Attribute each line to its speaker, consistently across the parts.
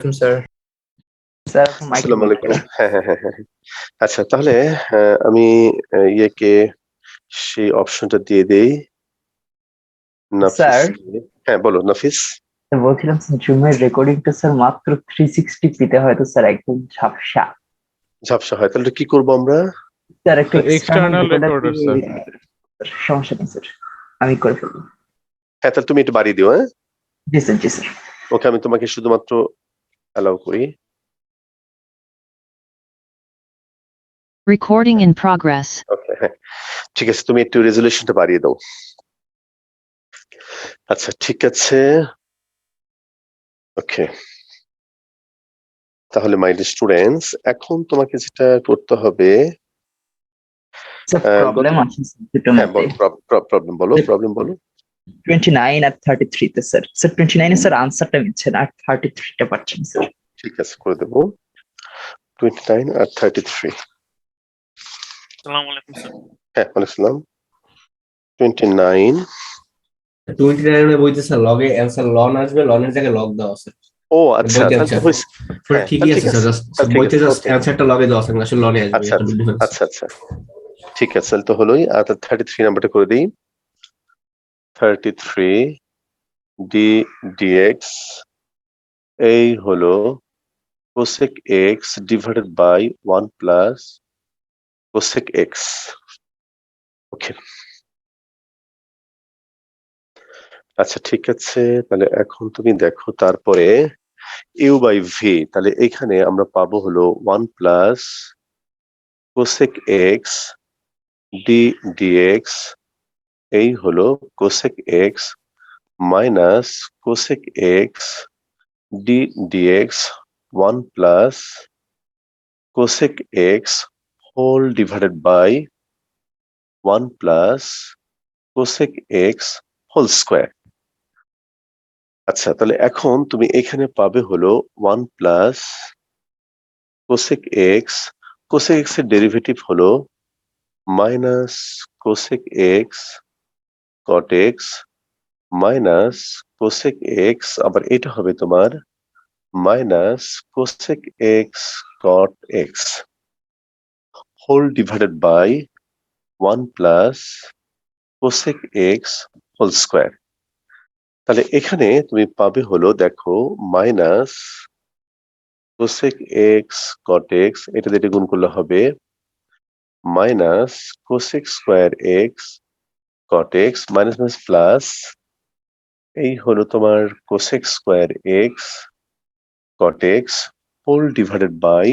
Speaker 1: Sir sir mic
Speaker 2: আসসালামু আলাইকুম। হ্যাঁ। আচ্ছা তাহলে আমি ইয়েকে সেই অপশনটা দিয়ে দেই।
Speaker 1: স্যার
Speaker 2: নাফিসকে। হ্যাঁ, বলো নাফিস।
Speaker 1: বলছিলাম স্যার জুমের রেকর্ডিংটা স্যার মাত্র 360 পিতে হয়তো স্যার একদম ঝাপসা।
Speaker 2: ঝাপসা হয়। তাহলে কি করব আমরা?
Speaker 1: স্যার একটা এক্সটার্নাল
Speaker 3: এক্সটার্নাল
Speaker 1: রেকর্ডার
Speaker 3: রেকর্ডার
Speaker 1: দিয়ে
Speaker 3: স্যার।
Speaker 1: সমস্যা নেই স্যার, আমি করে ফেলবো।
Speaker 2: হ্যাঁ, তাহলে তুমি একটু বাড়িয়ে দিও, হ্যাঁ?
Speaker 1: জি স্যার, জি স্যার।
Speaker 2: ওকে, আমি তোমাকে শুধুমাত্র অ্যালাউ করি।
Speaker 4: Recording in progress.
Speaker 2: ওকে, হ্যাঁ। ঠিক আছে, তুমি একটু রেজোলিউশনটা বাড়িয়ে দাও। আচ্ছা, ঠিক আছে। ওকে। তাহলে মাই ডিয়ার স্টুডেন্টস, এখন তোমাকে যেটা করতে হবে
Speaker 1: স্যার প্রবলেম আছে স্যার দুটোর
Speaker 2: হ্যাঁ,
Speaker 1: মধ্যে।
Speaker 2: প্রবলেম বলো।
Speaker 1: 29 আর 33 তে স্যার, 29 এ স্যার আনসারটা মিলছে না, আর 33 টা পাচ্ছেন স্যার।
Speaker 2: ঠিক আছে, করে দেবো। 29 আর 33।
Speaker 5: আসসালামু আলাইকুম স্যার।
Speaker 2: হ্যাঁ, ওয়ালাইকুম আসসালাম। 29।
Speaker 6: 29 বইতে স্যার লগে অ্যান্সার লন আসবে, লনের জায়গায় লগ দেওয়া আছে
Speaker 2: ও আচ্ছা,
Speaker 6: বইতে
Speaker 2: তাহলে তো
Speaker 6: অ্যান্সার।
Speaker 2: হয়েছে। হ্যাঁ,
Speaker 6: ঠিকই
Speaker 2: তাহলে
Speaker 6: আছে
Speaker 2: ঠিক
Speaker 6: স্যার,
Speaker 2: আছে।
Speaker 6: জাস্ট
Speaker 2: তাহলে ঠিক
Speaker 6: বইতে
Speaker 2: আছে,
Speaker 6: জাস্ট
Speaker 2: ওকে।
Speaker 6: অ্যান্সারটা লগে দেওয়া আছে, আসলে লনে আসবে,
Speaker 2: আচ্ছা
Speaker 6: একটা ডিফারেন্স।
Speaker 2: আচ্ছা। ঠিক আছে, তাহলে তো হলোই। আর 33 নাম্বারটা করে দিই। 33 dx এই হলো cosec x divided by 1 plus cosec x। Okay. আচ্ছা, ঠিক আছে। তাহলে এখন তুমি দেখো, তারপরে u বাই v, তাহলে এখানে আমরা পাবো হলো 1 প্লাস cosec x dx এই হলো cosec x minus cosec x dx 1 plus cosec x whole divided by 1 plus cosec x whole square. আচ্ছা, তাহলে এখন তুমি এখানে পাবে হলো 1 plus cosec x। cosec x এর ডেরিভেটিভ হলো minus cosec x cot x minus cosec x, আবার এটা হবে তোমার minus cosec x cot x whole divided by 1 plus cosec x whole square. তাহলে এখানে তুমি পাবে হলো, দেখো, minus cosec x cot x, এটা দিয়ে এটা গুণ করলে হবে minus cosec square x cot x minus minus plus এই হলো তোমার cosec square x cot x whole divided by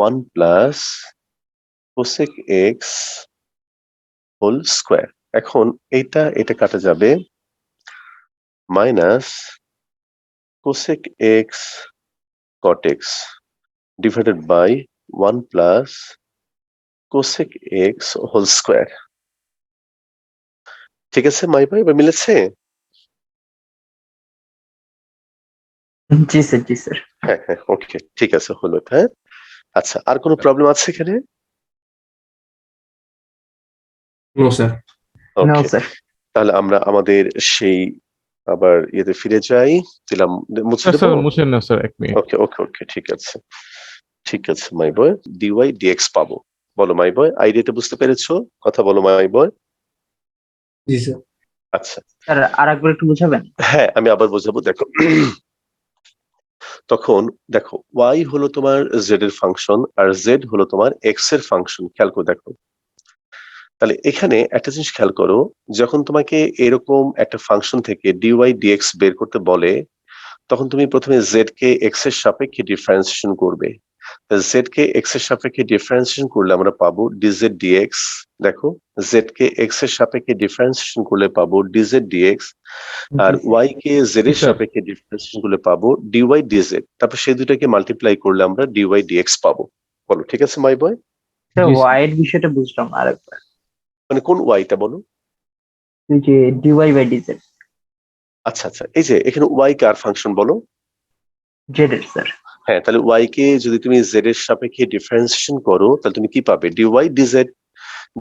Speaker 2: 1 plus cosec x whole square. এখন এটা কাটা যাবে, minus cosec x cot x divided by 1 plus cosec x whole square. ঠিক আছে my ভাই, এবার মিলেছে?
Speaker 1: জি স্যার, জি স্যার।
Speaker 2: হ্যাঁ, ওকে, ঠিক আছে, হলো। হ্যাঁ, আচ্ছা, আর কোনো প্রবলেম আছে এখানে?
Speaker 6: No sir.
Speaker 1: No
Speaker 2: okay,
Speaker 1: sir.
Speaker 2: তাহলে আমরা আমাদের সেই আবার ইয়েতে ফিরে যাই। দিলাম, মুছে দেবো।
Speaker 3: স্যার মুছেন না স্যার, 1 মিনিট।
Speaker 2: ওকে, ঠিক আছে মাই বয়, ডিওয়াই ডিএক্স পাবো। বলো মাই বয়, আইডিয়াটা বুঝতে পেরেছো? কথা বলো মাই বয়।
Speaker 6: জি স্যার।
Speaker 2: আচ্ছা,
Speaker 1: স্যার আর একবার একটু বুঝাবেন?
Speaker 2: হ্যাঁ, আমি আবার বোঝাবো। দেখো, তখন দেখো, y হলো তোমার z এর ফাংশন আর z হলো তোমার x এর ফাংশন। খেয়াল করে দেখো, তাহলে এখানে একটা জিনিস খেয়াল করো, যখন তোমাকে এরকম একটা ফাংশন থেকে ডিওয়াই ডিএক্স বের করতে বলে, তখন তুমি প্রথমে z কে x এর সাপেক্ষে ডিফারেন্সিয়েশন করবে। z কে x এর সাপেক্ষে ডিফারেন্সিয়েশন করলে আমরা পাবো dz dx। দেখো, z কে x এর সাপেক্ষে ডিফারেন্সিয়েশন করলে পাবো dz dx, আর y কে z এর
Speaker 3: স্যার।
Speaker 2: সাপেক্ষে ডিফারেন্সিয়েশন করলে পাবো dy dz। তারপর সেই দুটাকে মাল্টিপ্লাই করলে আমরা dy dx পাবো। বলো, ঠিক আছে মাই বয়?
Speaker 1: স্যার
Speaker 3: জি, স্যার।
Speaker 1: ওয়াই এর বিষয়টা বুঝলাম না আরেকবার।
Speaker 2: মানে কোন y টা বলো?
Speaker 1: ওই যে ডিওয়াই বাই ডিজেড।
Speaker 2: আচ্ছা, এই যে এখানে y কার ফাংশন বলো?
Speaker 1: জেড এর স্যার।
Speaker 2: হ্যাঁ, তাহলে y কে যদি তুমি z এর সাপেক্ষে ডিফারেন্সিয়েশন করো, তাহলে তুমি কি পাবে? dy dz।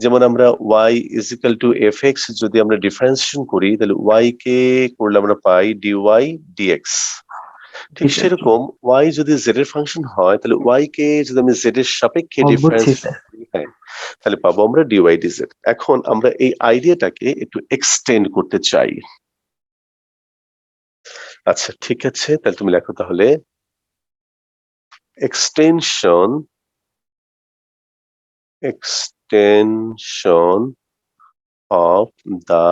Speaker 2: যেমন আমরা y is equal to fx যদি আমরা ডিফারেন্সিয়েশন করি, তাহলে y কে করলে আমরা পাই dy dx। ঠিক
Speaker 1: জি, স্যার।
Speaker 2: সেরকম y যদি z এর ফাংশন হয় তাহলে y কে যদি আমি z এর সাপেক্ষে
Speaker 1: বুঝছি,
Speaker 2: ডিফারেন্স
Speaker 1: স্যার।
Speaker 2: হ্যাঁ তাহলে পাবো আমরা dy dz। এখন আমরা এই আইডিয়াটাকে একটু এক্সটেন্ড করতে চাই। আচ্ছা ঠিক আছে, তাহলে তুমি লেখো তাহলে এক্সটেনশন অফ দা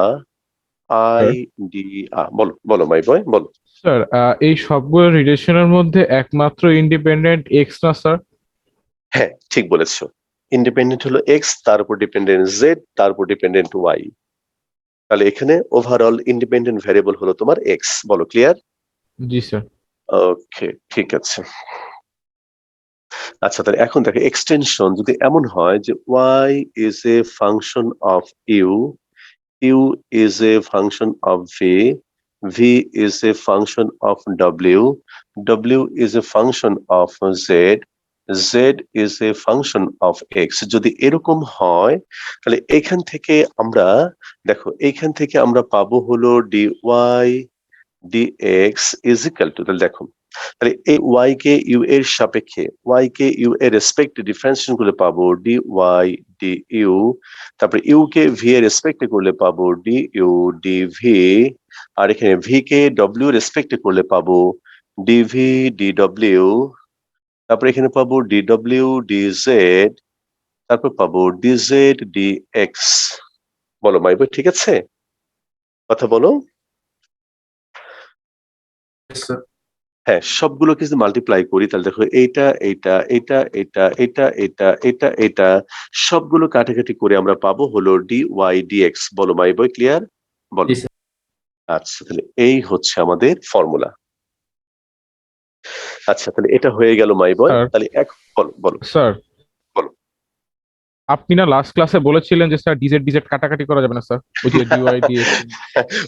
Speaker 2: আইডিয়া। বলো বলো মাই বয় বলো।
Speaker 3: স্যার এই সবগুলো রিলেশনের মধ্যে একমাত্র ইন্ডিপেন্ডেন্ট এক্স না স্যার?
Speaker 2: হ্যাঁ ঠিক বলেছো, ইন্ডিপেন্ডেন্ট হলো এক্স, তার উপর ডিপেন্ডেন্ট জেড, তার উপর ডিপেন্ডেন্ট ওয়াই। তাহলে এখানে ওভারঅল ইন্ডিপেন্ডেন্ট ভ্যারিয়েবল হলো তোমার এক্স। বলো ক্লিয়ার?
Speaker 3: জি স্যার।
Speaker 2: ওকে ঠিক আছে। আচ্ছা তাহলে এখন দেখো এক্সটেনশন যদি এমন হয় যে y is a function of u is a function of v is a function of w is a function of z is a function of x। যদি এরকম হয় তাহলে এখান থেকে আমরা দেখো এইখান থেকে আমরা পাবো হলো dy dx is equal to, তাহলে দেখো তাহলে এই y কে u এর সাপেক্ষে y কে u এর রেসপেক্টে ডিফারেন্সিয়েশন করলে পাবো dy du, তারপরে u কে v এর রেসপেক্টে করলে পাবো du dv, আর এখানে v কে w এর রেসপেক্টে করলে পাবো dv dw, তারপরে এখানে পাবো dw dz, তারপর পাবো dz dx। বলো মাইবো ঠিক আছে? কথা বলো। হ্যাঁ সবগুলোকে যদি মাল্টিপ্লাই করি তাহলে দেখো এইটা এইটা এটা এটা এটা এটা এটা এটা সবগুলো কাটাকাটি করে আমরা পাবো হলো dy dx। বলো মাই বয় ক্লিয়ার? বলো।
Speaker 6: জি, স্যার।
Speaker 2: আচ্ছা তাহলে এই হচ্ছে আমাদের ফর্মুলা। আচ্ছা তাহলে এটা হয়ে গেল মাই বয়।
Speaker 3: স্যার
Speaker 2: তাহলে এক বলো বলো
Speaker 3: স্যার
Speaker 2: বলো।
Speaker 3: আপনি না লাস্ট ক্লাসে বলেছিলেন যে স্যার ডিজেড ডিজেড কাটাকাটি করা যাবে না স্যার, ওই যে ডিওয়াই ডিএক্স।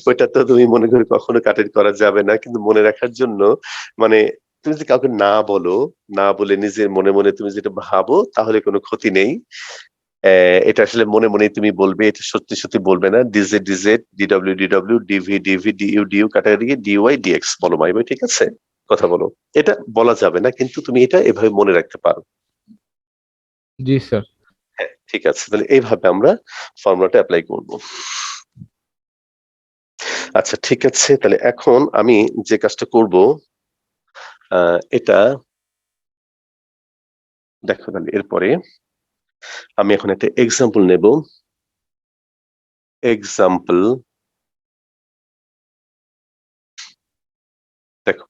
Speaker 2: ওইটা তো তুমি মনে করে কখনো কাটেট করা যাবে না, কিন্তু মনে রাখার জন্য মানে তুমি যদি কাউকে না বলো, না বলে নিজের মনে মনে তুমি যেটা ভাবো তাহলে কোনো ক্ষতি নেই। এটা আসলে মনে মনেই তুমি বলবে, এটা সত্যি সত্যি বলবে না। D Z D Z D W D W D V D V D U D U কাটাকাটি ডিওয়াই ডিএক্স। বলো মাই ভাই ঠিক আছে? কথা বলো। এটা বলা যাবে না কিন্তু তুমি এটা এভাবে মনে রাখতে পারো।
Speaker 3: জি স্যার।
Speaker 2: হ্যাঁ ঠিক আছে, তাহলে এইভাবে আমরা ফর্মুলাটা অ্যাপ্লাই করব। আচ্ছা ঠিক আছে, তাহলে এখন আমি যে কাজটা করব এটা দেখো, তাহলে এরপরে আমি এখন একটা এক্সাম্পল নেব। এক্সাম্পল দেখো,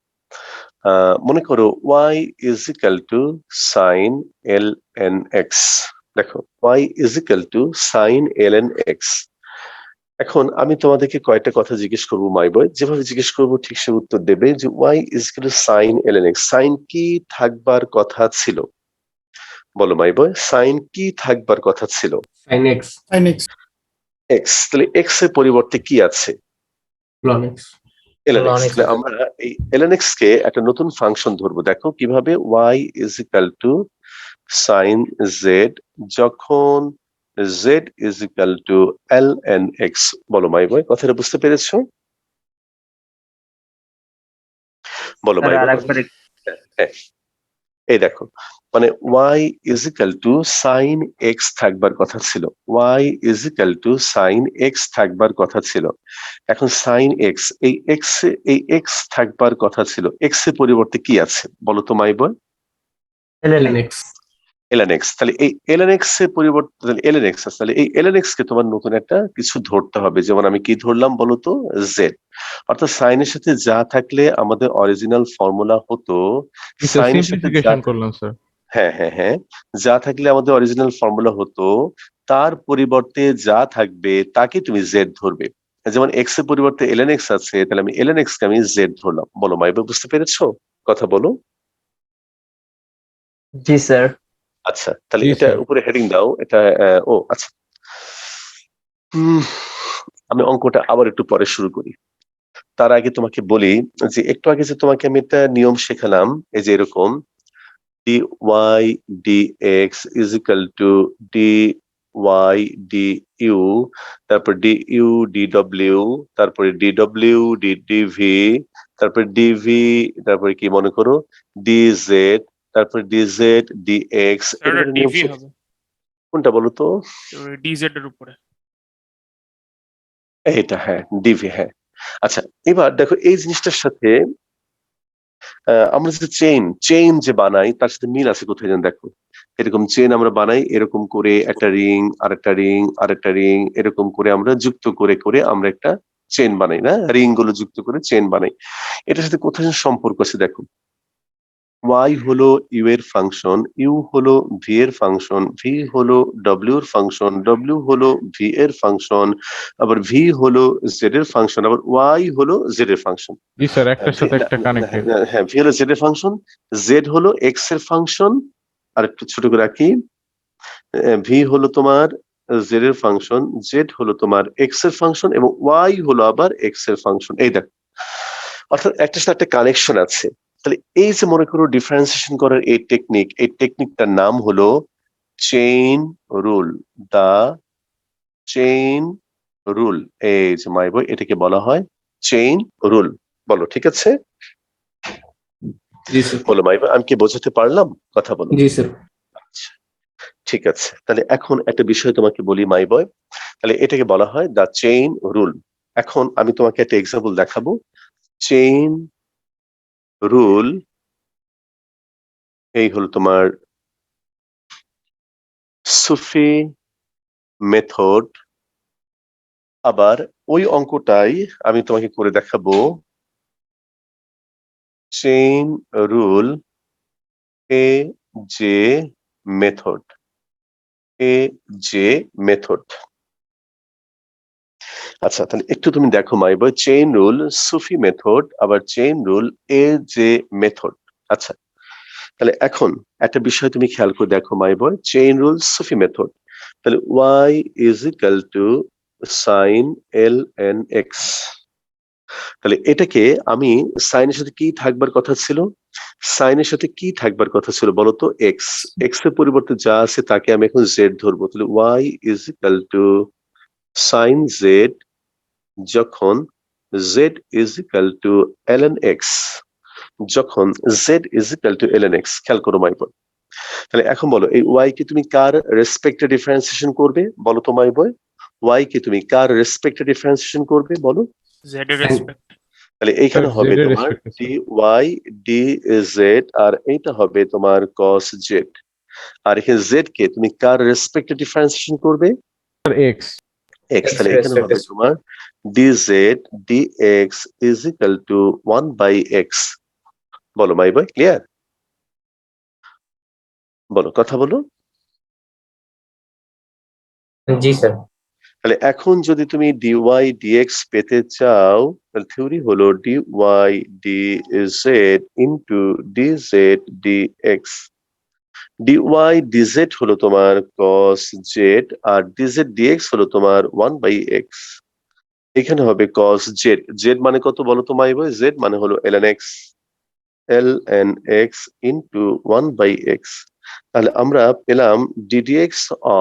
Speaker 2: মনে করো y is equal to sin ln x। দেখো y is equal to sin ln x। এখন আমি তোমাদেরকে কয়েকটা কথা জিজ্ঞেস করবো মাই বয়, যেভাবে জিজ্ঞেস করবো ঠিক সে উত্তর দেবে যে y is equal to sin ln x। Sine কি থাকবার কথা ছিল? বলো মাই বয়, সাইন কি থাকবার কথা ছিল?
Speaker 6: sin x
Speaker 2: x। তাহলে x এর পরিবর্তে কি আছে?
Speaker 6: ln x
Speaker 2: ln x।
Speaker 6: ln x
Speaker 2: তাহলে আমরা এই ln x কে একটা নতুন ফাংশন ধরবো। দেখো কিভাবে, y is equal to sin z যখন z is equal to ln x। বলো মাই বয়, কথাটা বুঝতে পেরেছো? বলো
Speaker 1: স্যার
Speaker 2: মাই বয়।
Speaker 1: আরেকবার
Speaker 2: হ্যাঁ এই দেখো, মানে y is equal to sin x থাকবার কথা ছিল, y is equal to sin x থাকবার কথা ছিল। এখন sin x, এই x থাকবার কথা ছিল, x এর পরিবর্তে কি আছে বলো তো my boy?
Speaker 6: ln x
Speaker 2: ln x। তাহলে এই ln x এর পরিবর্তে তাহলে ln x আছে, তাহলে এই ln x কে তোমার নতুন একটা কিছু ধরতে হবে। যেমন আমি কি ধরলাম বলো তো? z। অর্থাৎ সাইন এর সাথে যা থাকলে আমাদের অরিজিনাল ফর্মুলা হতো,
Speaker 3: জি স্যার,
Speaker 2: সাইনের সাথে যা
Speaker 3: সিম্পলিফিকেশন করলাম স্যার।
Speaker 2: হ্যাঁ হ্যাঁ হ্যাঁ যা থাকলে আমাদের অরিজিনাল ফর্মুলা হতো, তার পরিবর্তে যা থাকবে তাকে তুমি জেড ধরবে। যেমন এক্স এর পরিবর্তে ln x আছে, তাহলে আমি ln x কে আমি জেড ধরলাম। বলো মাইবা, বুঝতে পেরেছো? কথা বলো।
Speaker 1: জি স্যার।
Speaker 2: আচ্ছা তাহলে
Speaker 3: জি
Speaker 2: এটা
Speaker 3: স্যার।
Speaker 2: উপরে হেডিং দাও। এটা ও আচ্ছা, আমি অঙ্কটা আবার একটু পরে শুরু করি। তার আগে তোমাকে বলি যে একটু আগে যে তোমাকে আমি একটা নিয়ম শেখালাম, এই যে এরকম dy dx is equal to dy du, তারপর du dw, তারপরে dw dv, তারপরে ডিভি, তারপরে কি মনে করো ডিজেড, তারপরে ডিজেড ডিএক্স।
Speaker 5: স্যার এটা ডিভি হবে,
Speaker 2: কোনটা বলো তো?
Speaker 5: ডিজেড এর উপরে।
Speaker 2: এটা হ্যাঁ, ডিভি, হ্যাঁ। আচ্ছা, এবার দেখো এই জিনিসটার সাথে আমরা যে চেইন যে বানাই তার সাথে মিল আছে কোথায় যেন দেখো। এরকম চেইন আমরা বানাই, এরকম করে একটা রিং আরেকটা রিং আরেকটা রিং, এরকম করে আমরা যুক্ত করে করে আমরা একটা চেইন বানাই না, রিং গুলো যুক্ত করে চেইন বানাই। এটার সাথে কোথায় যেন সম্পর্ক আছে দেখো। y হলো u এর ফাংশন, u হলো v এর ফাংশন, v হলো w এর ফাংশন, w হলো v এর ফাংশন, আবার v হলো z এর ফাংশন, আবার y হলো z এর ফাংশন।
Speaker 3: জি স্যার, একটার সাথে একটা কানেক্টেড।
Speaker 2: হ্যাঁ, v হলো z এর ফাংশন, z হলো x এর ফাংশন, আর একটু ছোট করে রাখি, v হলো তোমার z এর ফাংশন, z হলো তোমার x এর ফাংশন, এবং y হলো আবার x এর ফাংশন। এই দেখো, অর্থাৎ একটার সাথে একটা কানেকশন আছে। তাহলে এই যে মনে করো ডিফারেন্সিয়েশন করার এই টেকনিকটার নাম হলো চেইন রুল, দা চেইন রুল। এই যে মাই বই, এটাকে বলা হয় চেইন রুল। বলো ঠিক আছে?
Speaker 6: জি স্যার।
Speaker 2: বলো মাই বই, আমি কি বোঝাতে পারলাম? কথা বলো।
Speaker 6: জি স্যার।
Speaker 2: আচ্ছা, ঠিক আছে। তাহলে এখন একটা বিষয় তোমাকে বলি মাই বয়, তাহলে এটাকে বলা হয় দা চেইন রুল। এখন আমি তোমাকে একটা এক্সাম্পল দেখাবো। চেইন রুল এই হলো তোমার সুফি মেথড। আবার ওই অঙ্কটাই আমি তোমাকে করে দেখাবো chain rule A J method, A J method. আচ্ছা, তাহলে একটু তুমি দেখো my boy, chain rule Sufi method, আবার chain rule A J method. আচ্ছা, তাহলে এখন একটা বিষয় তুমি খেয়াল করে দেখো my boy, chain rule Sufi method. তাহলে y is equal to sign l N x. তাহলে এটাকে আমি সাইনের সাথে কি থাকবার কথা ছিল? সাইনের সাথে কি থাকবার কথা ছিল বলতো? এক্স। এক্স এর পরিবর্তে যা আছে তাকে আমি এখন জেড ধরবো। তাহলে y is equal to sine z, যখন z is equal to ln x, যখন z is equal to ln x। খেয়াল করো মাই বয়। তাহলে এখন বলো, এই y কে তুমি কার রেসপেক্টে ডিফারেন্সিয়েশন করবে বলো তো মাই বয়? y কে তুমি কার রেসপেক্টে ডিফারেন্সিয়েশন করবে বলো?
Speaker 5: জেড এর রেসপেক্ট।
Speaker 2: তাহলে এইখানে হবে
Speaker 3: Z এর
Speaker 2: তোমার
Speaker 3: respect,
Speaker 2: dy dz, আর এইটা হবে তোমার cos z। আর এখানে z কে তুমি কার রেসপেক্টে ডিফারেন্সিয়েশন করবে?
Speaker 3: এক্স।
Speaker 2: x। তাহলে এখানে হবে তোমার dz dx is equal to 1/x। বলো মাই বয়, ক্লিয়ার? বলো, কথা বলো।
Speaker 6: জি স্যার।
Speaker 2: তাহলে এখন যদি তুমি dy dx পেতে চাও, তাহলে থিওরি হলো dy dz into dz dx। dy dz হলো তোমার cos z, আর dz dx হলো তোমার 1/x। এখানে হবে cos z। z মানে কত বলো তো মাই বয়? z মানে হলো ln x, ln x into 1/x। তাহলে আমরা পেলাম ddx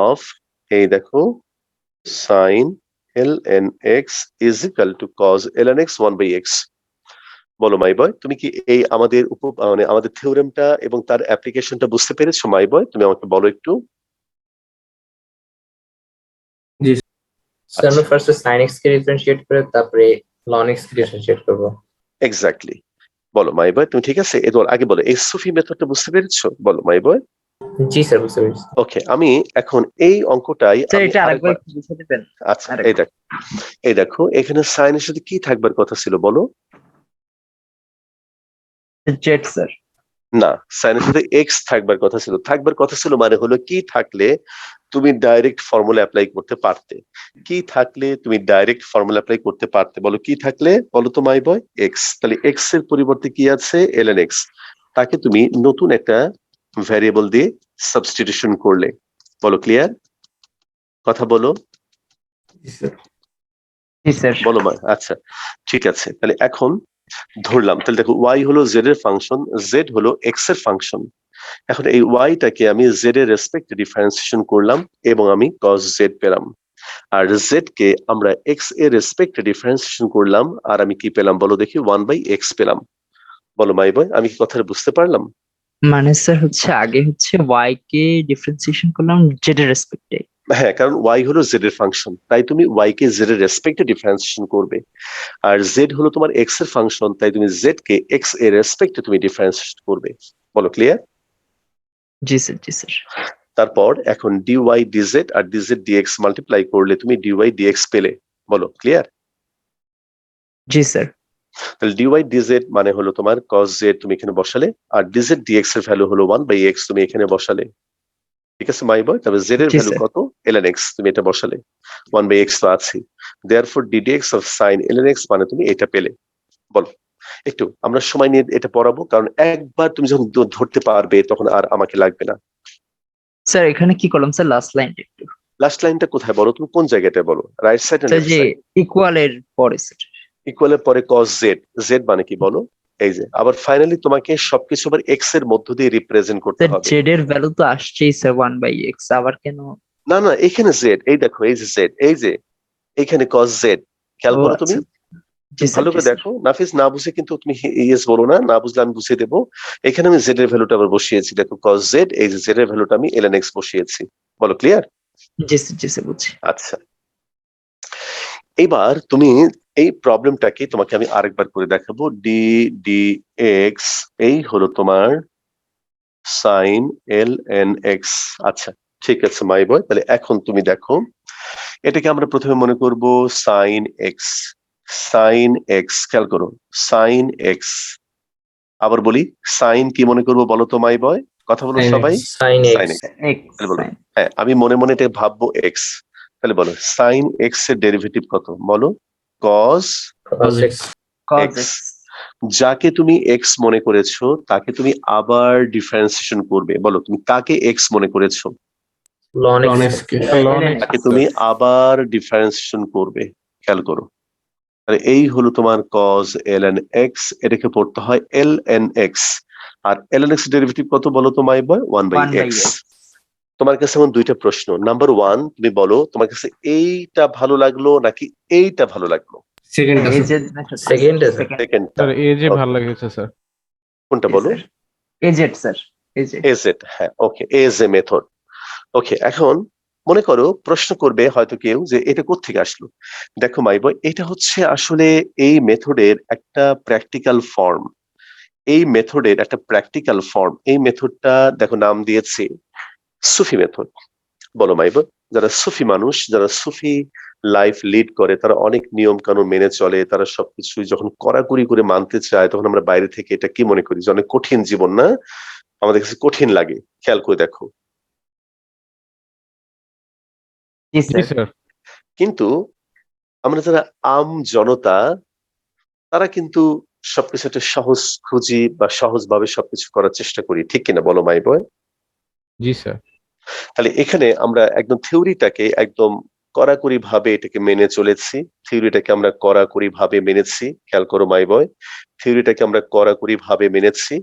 Speaker 2: অফ, এই দেখো, sin ln x is equal to cos ln x 1/x। বলো মাই বয়, তুমি কি এই আমাদের মানে আমাদের থিওরেমটা এবং তার অ্যাপ্লিকেশনটা বুঝতে পেরেছো মাই বয়? তুমি আমাকে বলো একটু।
Speaker 6: জি স্যার। আমরা ফার্স্টে sin x কে ডিফারেন্সিয়েট করে তারপরে ln x কে ডিফারেন্সিয়েট করব।
Speaker 2: এক্স্যাক্টলি। বলো মাই বয়, তুমি ঠিক আছে? এরপর আগে বলো, এই সুফি মেথডটা বুঝতে পেরেছো? বলো মাই বয়।
Speaker 6: জি স্যার, বুঝতে পেরেছি।
Speaker 2: ওকে, আমি এখন এই অঙ্কটাই
Speaker 1: স্যার
Speaker 2: আমি
Speaker 1: এটা আরেকবার
Speaker 2: আরেকবার,
Speaker 1: একটু বুঝিয়ে দিবেন?
Speaker 2: আচ্ছা এই দেখো এখানে সাইনের সাথে কি থাকবার কথা ছিল বলো?
Speaker 1: Z sir.
Speaker 2: না, সাইনের সাথে এক্স থাকবার কথা ছিল। থাকবার কথা ছিল মানে হলো কি থাকলে তুমি ডাইরেক্ট ফর্মুলা অ্যাপ্লাই করতে পারতে। কি থাকলে তুমি ডাইরেক্ট ফর্মুলা অ্যাপ্লাই করতে পারতে? বলো কি থাকলে? বলো তো মাই বয়। এক্স। তাহলে এক্স এর পরিবর্তে কি আছে? ln x। তাকে তুমি নতুন একটা ভ্যারিয়েবল দিয়ে সাবস্টিটিউশন করলে। বলো, ক্লিয়ার? কথা বলো।
Speaker 1: জি স্যার।
Speaker 2: বলো মা। আচ্ছা, ঠিক আছে। তাহলে এখন ধরলাম, তাহলে দেখো y হলো z এর ফাংশন, z হলো x এর ফাংশন। এখন এই y টাকে আমি z এর রেসপেক্টে ডিফারেন্সিয়েশন করলাম এবং আমি cos z পেলাম। আর জেড কে আমরা এক্স এর রেসপেক্টে ডিফারেন্সিয়েশন করলাম, আর আমি কি পেলাম বলো দেখি, 1/x পেলাম। বলো মাই বয়, আমি কি কথাটা বুঝতে পারলাম?
Speaker 1: মানে স্যার হচ্ছে আগে হচ্ছে ওয়াই কে ডিফারেন্সিয়েশন করলাম জেড এর রেসপেক্টে।
Speaker 2: হ্যাঁ, কারণ ওয়াই হলো জেড এর ফাংশন, তাই তুমি ওয়াই কে জেড এর রেসপেক্টে ডিফারেন্সিয়েশন করবে। আর জেড হলো তোমার এক্স এর ফাংশন, তাই তুমি জেড কে এক্স এর রেসপেক্টে তুমি ডিফারেন্সিয়েট করবে। বলো ক্লিয়ার?
Speaker 1: জি স্যার, জি স্যার।
Speaker 2: তারপর এখন ডিওয়াই ডিজেড আর ডিজেড ডিএক্স মাল্টিপ্লাই করলে তুমি ডিওয়াই ডিএক্স পেলে। বলো ক্লিয়ার?
Speaker 1: জি স্যার।
Speaker 2: তাহলে ডিওয়াই ডিজেড মানে হলো তোমার কস জেড, তুমি এখানে বসালে, আর ডিজেড ডিএক্স এর ভ্যালু হলো 1/x, তুমি এখানে বসালে। ঠিক আছে মাই বয়? তবে জেড এর
Speaker 1: জি
Speaker 2: ভ্যালু
Speaker 1: স্যার।
Speaker 2: কত? ln x, তুমি এটা বসালে। 1/x তো আছে, therefore ddx of sign ln x মানে তুমি এটা পেলে। বলো, একটু আমরা সময় নিয়ে এটা পড়াবো, কারণ একবার তুমি যখন ধরতে পারবে তখন আর আমাকে লাগবে না।
Speaker 1: স্যার এখানে কি করলাম স্যার লাস্ট লাইনটা একটু?
Speaker 2: লাস্ট লাইনটা কোথায় বলো, তুমি কোন জায়গাটায় বলো? রাইট সাইড না
Speaker 1: স্যার
Speaker 2: লেফট
Speaker 1: যে
Speaker 2: সাইড?
Speaker 1: ইকুয়াল এর পরে স্যার।
Speaker 2: ইকুয়ালের পরে cos z, z মানে কি বলো? এই যে আবার ফাইনালি তোমাকে সবকিছু আবার x এর মধ্য দিয়ে রিপ্রেজেন্ট করতে
Speaker 1: স্যার
Speaker 2: হবে।
Speaker 1: জেড এর ভ্যালু তো আসছেই স্যার 1/x, আবার কেন?
Speaker 2: না না, এখানে z, এই দেখো এই যে z, এই যে এখানে cos z, খেয়াল
Speaker 1: ও
Speaker 2: করো তুমি,
Speaker 1: আচ্ছা। জি
Speaker 2: তুমি
Speaker 1: স্যার,
Speaker 2: ভালো
Speaker 1: জি
Speaker 2: করে
Speaker 1: স্যার।
Speaker 2: দেখো। নাফিস না বুঝে কিন্তু তুমি ইয়েস বলো না, না বুঝলে আমি বুঝিয়ে দেবো। এখানে আমি z এর ভ্যালুটা আবার বসিয়েছি, দেখো cos z, এই যে z এর ভ্যালুটা আমি ln x বসিয়েছি। বলো ক্লিয়ার?
Speaker 1: জি স্যার, জি স্যার, বুঝছি।
Speaker 2: আচ্ছা, এবার তুমি এই প্রবলেমটাকে তোমাকে আমি আরেকবার করে দেখাবো। ডি ডি এক্স, এই হলো তোমার সাইন ln x। আচ্ছা ঠিক আছে মাই বয়, তাহলে এখন তুমি দেখো, এটাকে আমরা প্রথমে মনে করব সাইন এক্স। সাইন এক্স, খেয়াল করো, সাইন এক্স। আবার বলি, সাইন কি মনে করবো বলো তো মাই বয়? কথা বলো
Speaker 6: sin
Speaker 2: সবাই।
Speaker 6: x, sin
Speaker 2: sine
Speaker 6: x,
Speaker 2: x,
Speaker 1: x
Speaker 2: তাহলে বলো।
Speaker 1: সাইন
Speaker 2: হ্যাঁ, আমি মনে মনে এটা ভাববো এক্স, তাহলে বলো সাইন এক্স এর ডেরিভেটিভ কত বলো? কস
Speaker 6: cos x,
Speaker 1: cos
Speaker 2: x.
Speaker 1: x।
Speaker 2: যাকে তুমি এক্স মনে করেছো তাকে তুমি আবার ডিফারেন্সিয়েশন করবে। বলো তুমি কাকে এক্স মনে করেছো?
Speaker 6: ln
Speaker 4: ln
Speaker 6: x,
Speaker 4: x কে
Speaker 3: ln x
Speaker 2: তাকে তুমি আবার ডিফারেন্সিয়েশন করবে। খেয়াল করো, তাহলে এই হলো তোমার cos ln x, এটাকে পড়তে হয় ln x। আর ln x ডেরিভেটিভ কত বলো তো মাই বয়? 1/x।
Speaker 1: 1/x।
Speaker 2: তোমার কাছে এখন দুইটা প্রশ্ন। নাম্বার 1, তুমি বলো তোমার কাছে এইটা ভালো লাগলো নাকি এইটা ভালো লাগলো?
Speaker 4: সেকেন্ড আছে
Speaker 1: এজেড মেথড।
Speaker 6: Second আছে।
Speaker 2: সেকেন্ডটা।
Speaker 3: স্যার এ যে
Speaker 2: Okay,
Speaker 3: ভালো লেগেছে স্যার।
Speaker 2: কোনটা বলো?
Speaker 1: AZ sir, AZ.
Speaker 2: এজেড, হ্যাঁ ওকে, এজ এ মেথড। ওকে, এখন মনে করো প্রশ্ন করবে হয়তো কেউ যে এটা কোত্থেকে আসলো। দেখো মাই বয়, এটা হচ্ছে আসলে এই মেথডের একটা প্র্যাকটিক্যাল ফর্ম। এই মেথডের একটা প্র্যাকটিক্যাল ফর্ম, এই মেথডটা দেখো নাম দিয়েছি সুফি মেথড। বলো মাইবা, যারা সুফি মানুষ, যারা সুফি লাইফ লিড করে, তারা অনেক নিয়ম কানুন মেনে চলে, তারা সবকিছু যখন কড়াকড়ি করে মানতে চায়, তখন আমরা বাইরে থেকে এটা কি মনে করি যে অনেক কঠিন জীবন, না? আমাদের কাছে কঠিন লাগে। খেয়াল করে দেখো,
Speaker 1: জি
Speaker 3: জি
Speaker 1: স্যার।
Speaker 3: স্যার।
Speaker 2: কিন্তু আমরা যারা আম জনতা, তারা কিন্তু সবকিছু একটা সহজ খুঁজি বা সহজভাবে সবকিছু করার চেষ্টা করি, ঠিক কিনা বলো মাই বয়?
Speaker 3: জি স্যার।
Speaker 2: তাহলে এখানে আমরা একদম থিওরিটাকে একদম কড়াকড়ি ভাবে এটাকে মেনে চলেছি। থিওরিটাকে আমরা কড়াকড়ি ভাবে মেনেছি, খেয়াল করো মাই বয়, থিওরিটাকে আমরা কড়াকড়ি ভাবে মেনেছি।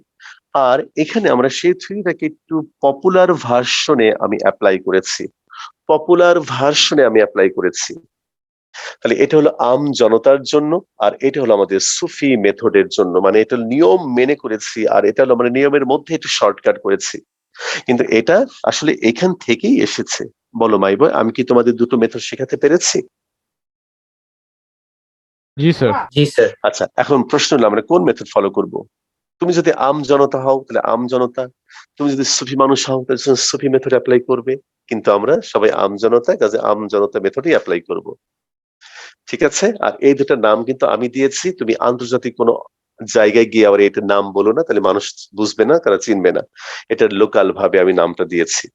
Speaker 2: আর এখানে আমরা সেই থিওরিটাকে একটু পপুলার ভার্সনে আমি অ্যাপ্লাই করেছি, পপুলার ভার্সনে আমি অ্যাপ্লাই করেছি। তাহলে এটা হলো আম জনতার জন্য, আর এটা হলো আমাদের সুফি মেথডের জন্য। মানে এটা নিয়ম মেনে করেছি, আর এটা হলো মানে নিয়মের মধ্যে একটু শর্টকাট করেছি, কিন্তু এটা আসলে এখান থেকেই এসেছে। বলো মাই বয়, আমি কি তোমাদের দুটো মেথড শেখাতে পেরেছি?
Speaker 3: জি স্যার।
Speaker 6: জি স্যার।
Speaker 2: আচ্ছা, এখন প্রশ্ন হলো আমরা কোন মেথড ফলো করব। তুমি যদি আম জনতা হও তাহলে আম জনতা, তুমি যদি সুফি মানুষ হও তাহলে সুফি মেথড অ্যাপ্লাই করবে। কিন্তু আমরা সবাই আম জনতা, কাজে আম জনতা মেথডই অ্যাপ্লাই করব। ঠিক আছে? আর এই দুটার নাম কিন্তু আমি দিয়েছি, তুমি আন্তর্জাতিক কোনো জায়গায় গিয়ে আবার এটার নাম বলো না, তাহলে মানুষ বুঝবে না, তারা চিনবে না। এটার লোকাল ভাবে আমি নামটা দিয়েছি।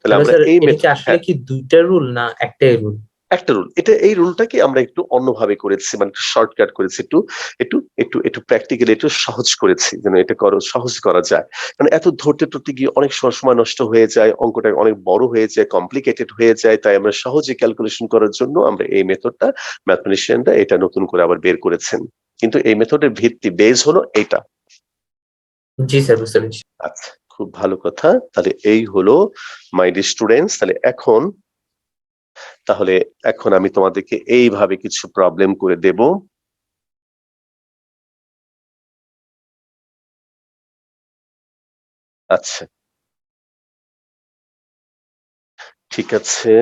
Speaker 2: তাহলে
Speaker 6: তাহলে
Speaker 2: আমরা
Speaker 6: স্যার
Speaker 2: এই
Speaker 6: এটা কি
Speaker 2: মেথড,
Speaker 6: আসলে কি দুইটা রুল না একটাই রুল?
Speaker 2: একটা রুল এটা, এই রুলটাকে আমরা একটু অন্যভাবে করেছি, মানে একটু শর্টকাট করেছি, একটু একটু একটু একটু প্র্যাকটিক্যালি একটু সহজ করেছি, যেন এটা সহজ করা যায়। মানে এত ধরতে ধরতে গিয়ে অনেক সময় নষ্ট হয়ে যায়, অঙ্কটা অনেক বড় হয়ে যায়, কমপ্লিকেটেড হয়ে যায়। তাই আমরা সহজে ক্যালকুলেশন করার জন্য আমরা এই মেথডটা, ম্যাথমেটিশিয়ানরা এটা নতুন করে আবার বের করেছেন। কিন্তু এই মেথডের ভিত্তি বেস হলো এটা।
Speaker 6: জি স্যার, বুঝতে পেরেছি।
Speaker 2: আচ্ছা, খুব ভালো কথা। তাহলে এই হলো মাই ডিয়ার স্টুডেন্টস। তাহলে এখন তাহলে এখন আমি তোমাদেরকে এইভাবে কিছু প্রবলেম করে দেব। আচ্ছা, ঠিক আছে।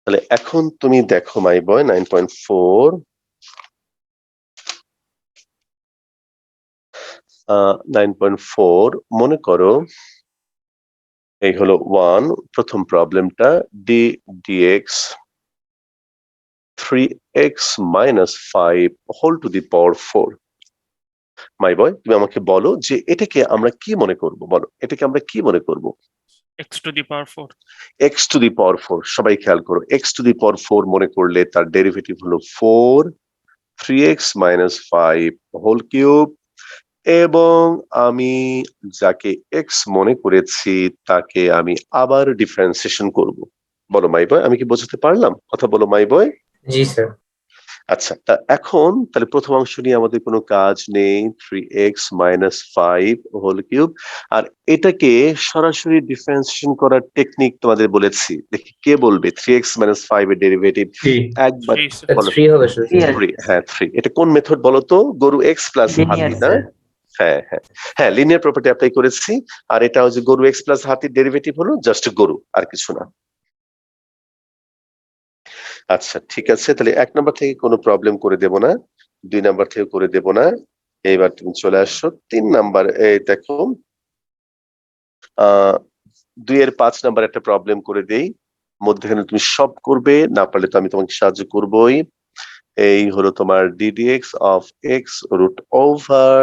Speaker 2: তাহলে এখন তুমি দেখো মাই বয় 9.4 9.4 মনে করো এই হলো 1 প্রথম প্রবলেমটা d dx 3x minus 5 whole to the power 4। My boy তুমি আমাকে বলো যে এটাকে আমরা কি মনে করব, বলো এটাকে আমরা কি মনে করব।
Speaker 5: x to the power 4
Speaker 2: x to the power 4, সবাই খেয়াল করো, x to the power 4 মনে করলে তার ডেরিভেটিভ হলো 4 3x minus 5 whole cube, এবং আমি যাকে x মনে করেছি তাকে আমি আবার ডিফারেন্সিয়েশন করব। বলো মাই বয়, আমি কি বোঝাতে পারলাম? কথা বলো মাই বয়।
Speaker 6: জি স্যার।
Speaker 2: আচ্ছা, তা এখন তাহলে প্রথম অংশ নিয়ে আমাদের কোনো কাজ নেই, 3x minus 5 হোল কিউব। আর এটাকে সরাসরি ডিফারেন্সিয়েশন করার টেকনিক তোমাদের বলেছি, দেখি কে বলবে 3x minus 5 এর ডেরিভেটিভ
Speaker 6: 3
Speaker 2: একবার
Speaker 5: 3 স্যার
Speaker 2: বলো।
Speaker 6: 3 হবে স্যার।
Speaker 2: 3, হ্যাঁ 3। এটা কোন মেথড বলো তো? গরু x প্লাস
Speaker 1: লিনিয়ার
Speaker 2: হাতি, না?
Speaker 1: স্যার।
Speaker 2: হ্যাঁ হ্যাঁ হ্যাঁ, লিনিয়ার প্রপার্টি অ্যাপ্লাই করেছি। আর এটা হচ্ছে গরু x প্লাস হাতির ডেরিভেটিভ হলো জাস্ট গরু, আর কিছু না। আচ্ছা ঠিক আছে, তাহলে 1 নাম্বার থেকে কোনো প্রবলেম করে দেব না, 2 নাম্বার থেকে করে দেব না। এইবার তুমি চলে আসো 3 নাম্বার। এই দেখো 2 এর 5 নাম্বার একটা প্রবলেম করে দেই, মধ্যখানে তুমি সব করবে, না পারলে তো আমি তোমাকে সাহায্য করবোই। এই হলো তোমার ddx of x root over,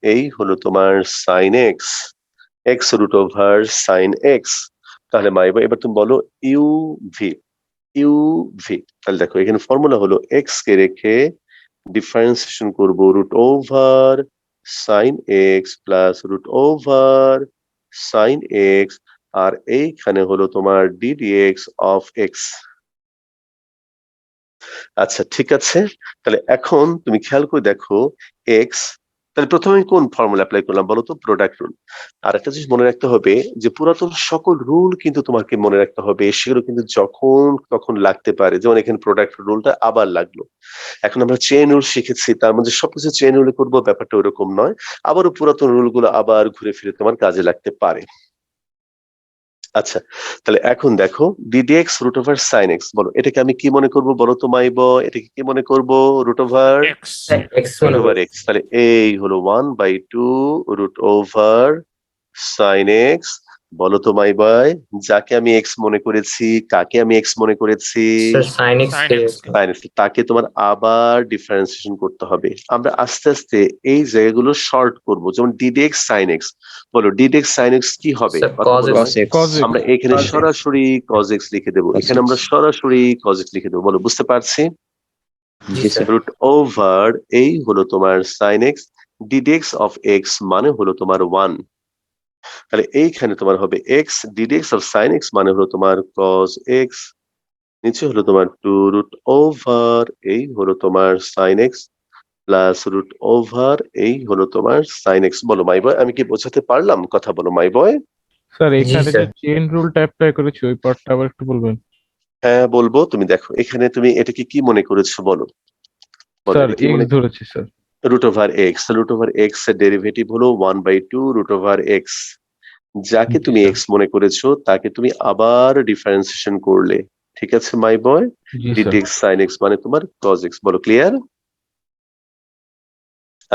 Speaker 2: এই হলো তোমার sin x, x root over sin x। তাহলে মা এবার তুমি বলো ইউভি ইউভি। তাহলে দেখো এখানে ফর্মুলা হলো এক্স কে রেখে ডিফারেন্সিয়েশন করব root over sine X plus root over sine X, আর এইখানে হলো তোমার ডিডিএক্স অফ এক্স। আচ্ছা ঠিক আছে, তাহলে এখন তুমি খেয়াল করে দেখো এক্স, তাহলে প্রথমে কোন ফর্মুলা অ্যাপ্লাই করলাম বলো তো? Product rule. আর একটা জিনিস মনে রাখতে হবে যে পুরাতন সকল রুল কিন্তু তোমাকে মনে রাখতে হবে, সেগুলো কিন্তু যখন তখন লাগতে পারে। যেমন এখানে প্রোডাক্ট রুলটা আবার লাগলো। এখন আমরা চেইন রুল শিখেছি, তার মধ্যে সবকিছু চেইন রুলে করবো ব্যাপারটা ওরকম নয়, আবারও পুরাতন রুল গুলো আবার ঘুরে ফিরে তোমার কাজে লাগতে পারে। আচ্ছা, তাহলে এখন দেখো ddx root over sine x, বলো এটাকে আমি কি মনে করব বলো তো মাইব? এটাকে কি মনে করব? Root over
Speaker 5: x
Speaker 6: x
Speaker 2: root
Speaker 6: মনে
Speaker 2: ওভার
Speaker 6: করি।
Speaker 2: এক্স। তাহলে এই হলো 1/2 রুট ওভার সাইন এক্স। বলো তো মাই বয়, যাকে আমি এক্স মনে করেছি, কাকে আমি এক্স মনে করেছি?
Speaker 6: স্যার sin x
Speaker 5: sin
Speaker 6: কে
Speaker 5: x
Speaker 2: সাইন এক্স, তাকে তোমার আবার ডিফারেন্সিয়েশন করতে হবে। আমরা আস্তে আস্তে এই জায়গাগুলো শর্ট করব, যেমন ddx sin x। বলো ddx sin x কি হবে?
Speaker 6: স্যার
Speaker 2: কথা
Speaker 6: cos
Speaker 2: বলো।
Speaker 6: x।
Speaker 3: cos x
Speaker 2: আমরা এখানে
Speaker 6: cos x।
Speaker 2: সরাসরি cos x লিখে দেবো, এখানে আমরা সরাসরি cos x লিখে দেবো। বলো বুঝতে পারছি?
Speaker 6: জি স্যার।
Speaker 2: রুট ওভার এই হলো তোমার sin x, ddx of x মানে হলো তোমার 1। তাহলে এইখানে তোমার হবে x, ddx of sin x মানে হলো তোমার cos x, নিচে হলো তোমার 2 রুট ওভার এই হলো তোমার sin x plus root over এই হলো তোমার sin x। বলো মাই বয়, আমি কি বোঝাতে পারলাম? কথা বলো মাই বয়।
Speaker 3: স্যার
Speaker 6: জি
Speaker 3: এখানে যে
Speaker 6: স্যার।
Speaker 3: চেইন রুলটা অ্যাপ্লাই করেছি ওই পার্টটা আবার একটু বলবেন।
Speaker 2: হ্যাঁ বলবো, তুমি দেখো এখানে তুমি এটাকে কি মনে করেছো বলো, বলো
Speaker 3: স্যার
Speaker 2: এটা কি
Speaker 3: এক্স
Speaker 2: মনে?
Speaker 3: ধরেছি স্যার।
Speaker 2: Root over x, root over x এর ডেরিভেটিভ হলো 1/2 রুট ওভার এক্স। যাকে
Speaker 3: জি
Speaker 2: তুমি
Speaker 3: স্যার।
Speaker 2: এক্স মনে করেছো তাকে তুমি আবার ডিফারেন্সিয়েশন করলে, ঠিক আছে মাই বয়।
Speaker 3: জি স্যার।
Speaker 2: ddx sin x মানে তোমার cos x। বলো ক্লিয়ার?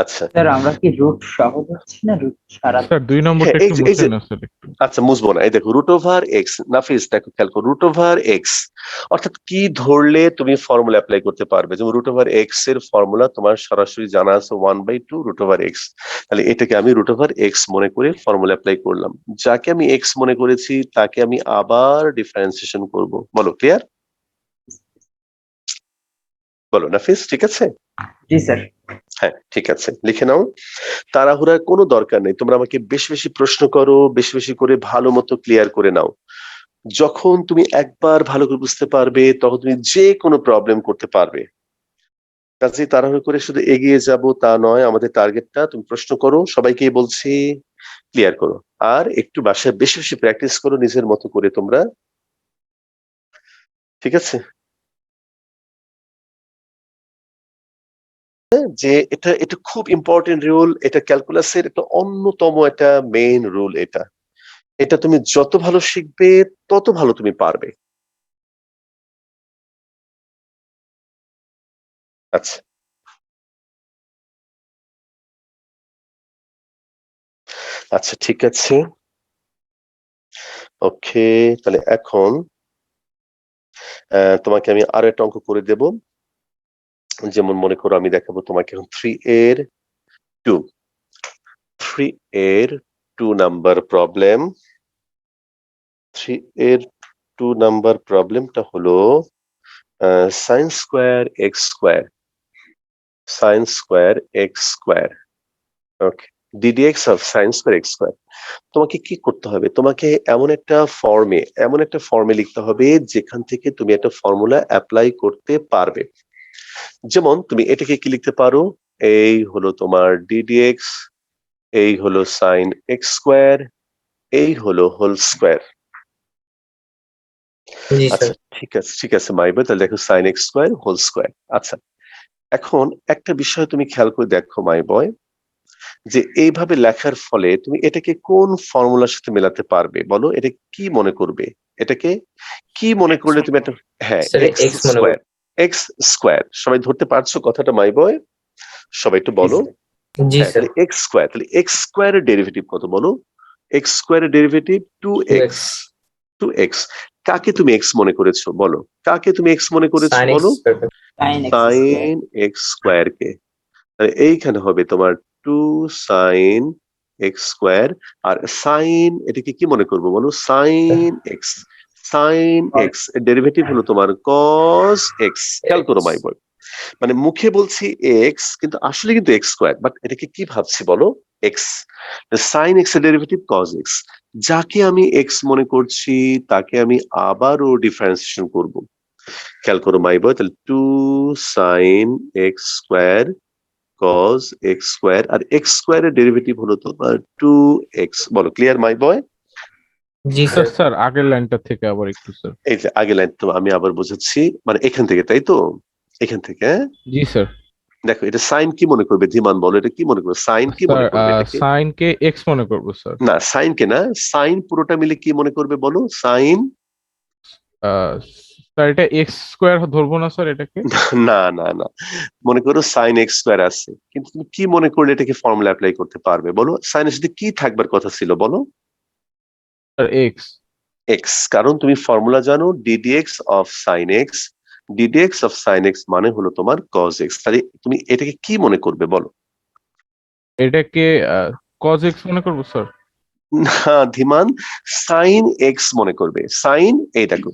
Speaker 2: আচ্ছা
Speaker 1: স্যার আমরা কি রুট সহ হচ্ছে না রুট ছাড়া?
Speaker 3: স্যার 2 নম্বরটা
Speaker 2: হ্যাঁ,
Speaker 3: একটু
Speaker 2: এই যে
Speaker 3: মুছেন না স্যার একটু।
Speaker 2: আচ্ছা মুছবো না, এই দেখো রুট ওভার এক্স, নাফিস দেখো খেয়াল করো, রুট ওভার এক্স অর্থাৎ কি ধরলে তুমি ফর্মুলা অ্যাপ্লাই করতে পারবে। যেমন রুট ওভার এক্স এর ফর্মুলা তোমার সরাসরি জানা আছে 1/2 রুট ওভার এক্স। তাহলে এটাকে আমি রুট ওভার এক্স মনে করে ফর্মুলা অ্যাপ্লাই করলাম, যাকে আমি এক্স মনে করেছি তাকে আমি আবার ডিফারেন্সিয়েশন করব। বলো ক্লিয়ার? বলো নাফিস, ঠিক আছে?
Speaker 1: জি স্যার।
Speaker 2: হ্যাঁ ঠিক আছে, লিখে নাও। তাড়াহুড়ার কোনো দরকার নেই, তোমরা আমাকে বেশি বেশি প্রশ্ন করো, বেশি বেশি করে ভালো মতো ক্লিয়ার করে নাও। যখন তুমি একবার ভালো করে বুঝতে পারবে তখন তুমি যে কোনো প্রবলেম করতে পারবে। কাজে তাড়াহুড়ো করে শুধু এগিয়ে যাব তা নয়, আমাদের টার্গেটটা তুমি প্রশ্ন করো, সবাইকেই বলছি ক্লিয়ার করো। আর একটু বাসায় বেশি বেশি প্র্যাকটিস করো নিজের মতো করে তোমরা। ঠিক আছে? যে এটা এটা খুব ইম্পর্টেন্ট রুল, এটা ক্যালকুলাসের একটা অন্যতম একটা মেইন রুল এটা। এটা তুমি যত ভালো শিখবে তত ভালো তুমি পারবে। আচ্ছা, আচ্ছা ঠিক আছে। ওকে, তাহলে এখন তোমাকে আমি আরো একটা অঙ্ক করে দেব। যেমন মনে করো আমি দেখাবো তোমাকে এখন 3 এর 2। 3 এর 2 নাম্বার প্রবলেম। 3 এর 2 নাম্বার প্রবলেমটা হলো sin square x square, sin square x square. Okay, ddx of sin square x square. তোমাকে কি করতে হবে? তোমাকে এমন একটা ফর্মে লিখতে হবে যেখান থেকে তুমি একটা ফর্মুলা এপ্লাই করতে পারবে। যেমন তুমি এটাকে কি লিখতে পারো? এই হলো তোমার ddx, এই হলো sin x স্কয়ার, এই হলো হোল স্কয়ার।
Speaker 6: জি স্যার।
Speaker 2: আচ্ছা ঠিক আছে মাইবা, তাহলে দেখো sin x square whole square. আচ্ছা, এখন একটা বিষয় তুমি খেয়াল করে দেখো মাই বয়, যে এইভাবে লেখার ফলে তুমি এটাকে কোন ফর্মুলার সাথে মেলাতে পারবে বলো? এটা কি মনে করবে? এটাকে কি মনে করলে তুমি একটা, হ্যাঁ
Speaker 6: স্যার
Speaker 2: এক্স
Speaker 6: এক্স মনে
Speaker 2: স্কয়ার। এক্স স্কয়ার, সবাই ধরতে পারছো কথাটা মাই বয়? সবাই একটু বলো।
Speaker 6: জি
Speaker 2: হ্যাঁ,
Speaker 6: স্যার।
Speaker 2: তাহলে এক্স স্কয়ার, তাহলে এক্স স্কয়ারের ডেরিভেটিভ কত বলো? X স্কয়ারের derivative 2x। 2x, কাকে তুমি এক্স মনে করেছো বলো? কাকে তুমি এক্স মনে করেছো
Speaker 6: সাইন এক্স
Speaker 2: বলো?
Speaker 1: sin x square.
Speaker 2: Sine X square কে। তাহলে এইখানে হবে তোমার 2 সাইন এক্স স্কয়ার। আর সাইন এটাকে কি মনে করবো বলো? Sine x. সাইন এক্স এর ডেরিভেটিভ হলো তোমার কস এক্স। খেয়াল করো মাই বয়, মানে মুখে বলছি এক্স কিন্তু আসলে কিন্তু এক্স স্কয়ার, বাট এটাকে কি ভাবছি বলো? এক্স। সাইন এক্স এর ডেরিভেটিভ কস এক্স। যাকে আমি এক্স মনে করছি তাকে আমি আবারও ডিফারেন্সিয়েশন করব। খেয়াল করো মাই বয়, তাহলে 2 sine X square cos x square, আর x স্কয়ারের ডেরিভেটিভ হলো তোমার 2x। বলো ক্লিয়ার মাই বয়?
Speaker 6: জি
Speaker 3: স্যার
Speaker 6: স্যার।
Speaker 3: স্যার আগের লাইনটা থেকে আবার একটু স্যার।
Speaker 2: এই যে আগের লাইন তো আমি আবার বোঝাচ্ছি, মানে এখান থেকে, তাই তো? এখান থেকে, হ্যাঁ?
Speaker 3: জি স্যার।
Speaker 2: দেখো এটা সাইন কি মনে করবে? ধীমান বলো, এটা কি মনে করবে? সাইন কি
Speaker 3: স্যার
Speaker 2: মনে করবে এটাকে?
Speaker 3: সাইন কে এক্স মনে করবো স্যার।
Speaker 2: না, সাইন কে না, সাইন পুরোটা মিলে কি মনে করবে বলো? সাইন।
Speaker 3: স্যার এটা এক্স স্কোয়ার ধরবো না স্যার এটাকে?
Speaker 2: না না না, মনে করো সাইন এক্স স্কয়ার আছে, কিন্তু তুমি কি মনে করলে এটাকে ফর্মুলা অ্যাপ্লাই করতে পারবে বলো? সাইনের সাথে কি থাকবার কথা ছিল বলো?
Speaker 3: Sir x.
Speaker 2: এক্স, কারণ তুমি ফর্মুলা জানো ddx of sine x. ddx of sine x মানে হলো তোমার cos এক্স। তাহলে তুমি এটাকে কি মনে করবে বলো?
Speaker 3: এটাকে কজ এক্স মনে করবো স্যার।
Speaker 2: না ধীমান, সাইন এক্স মনে করবে। সাইন, এই দেখো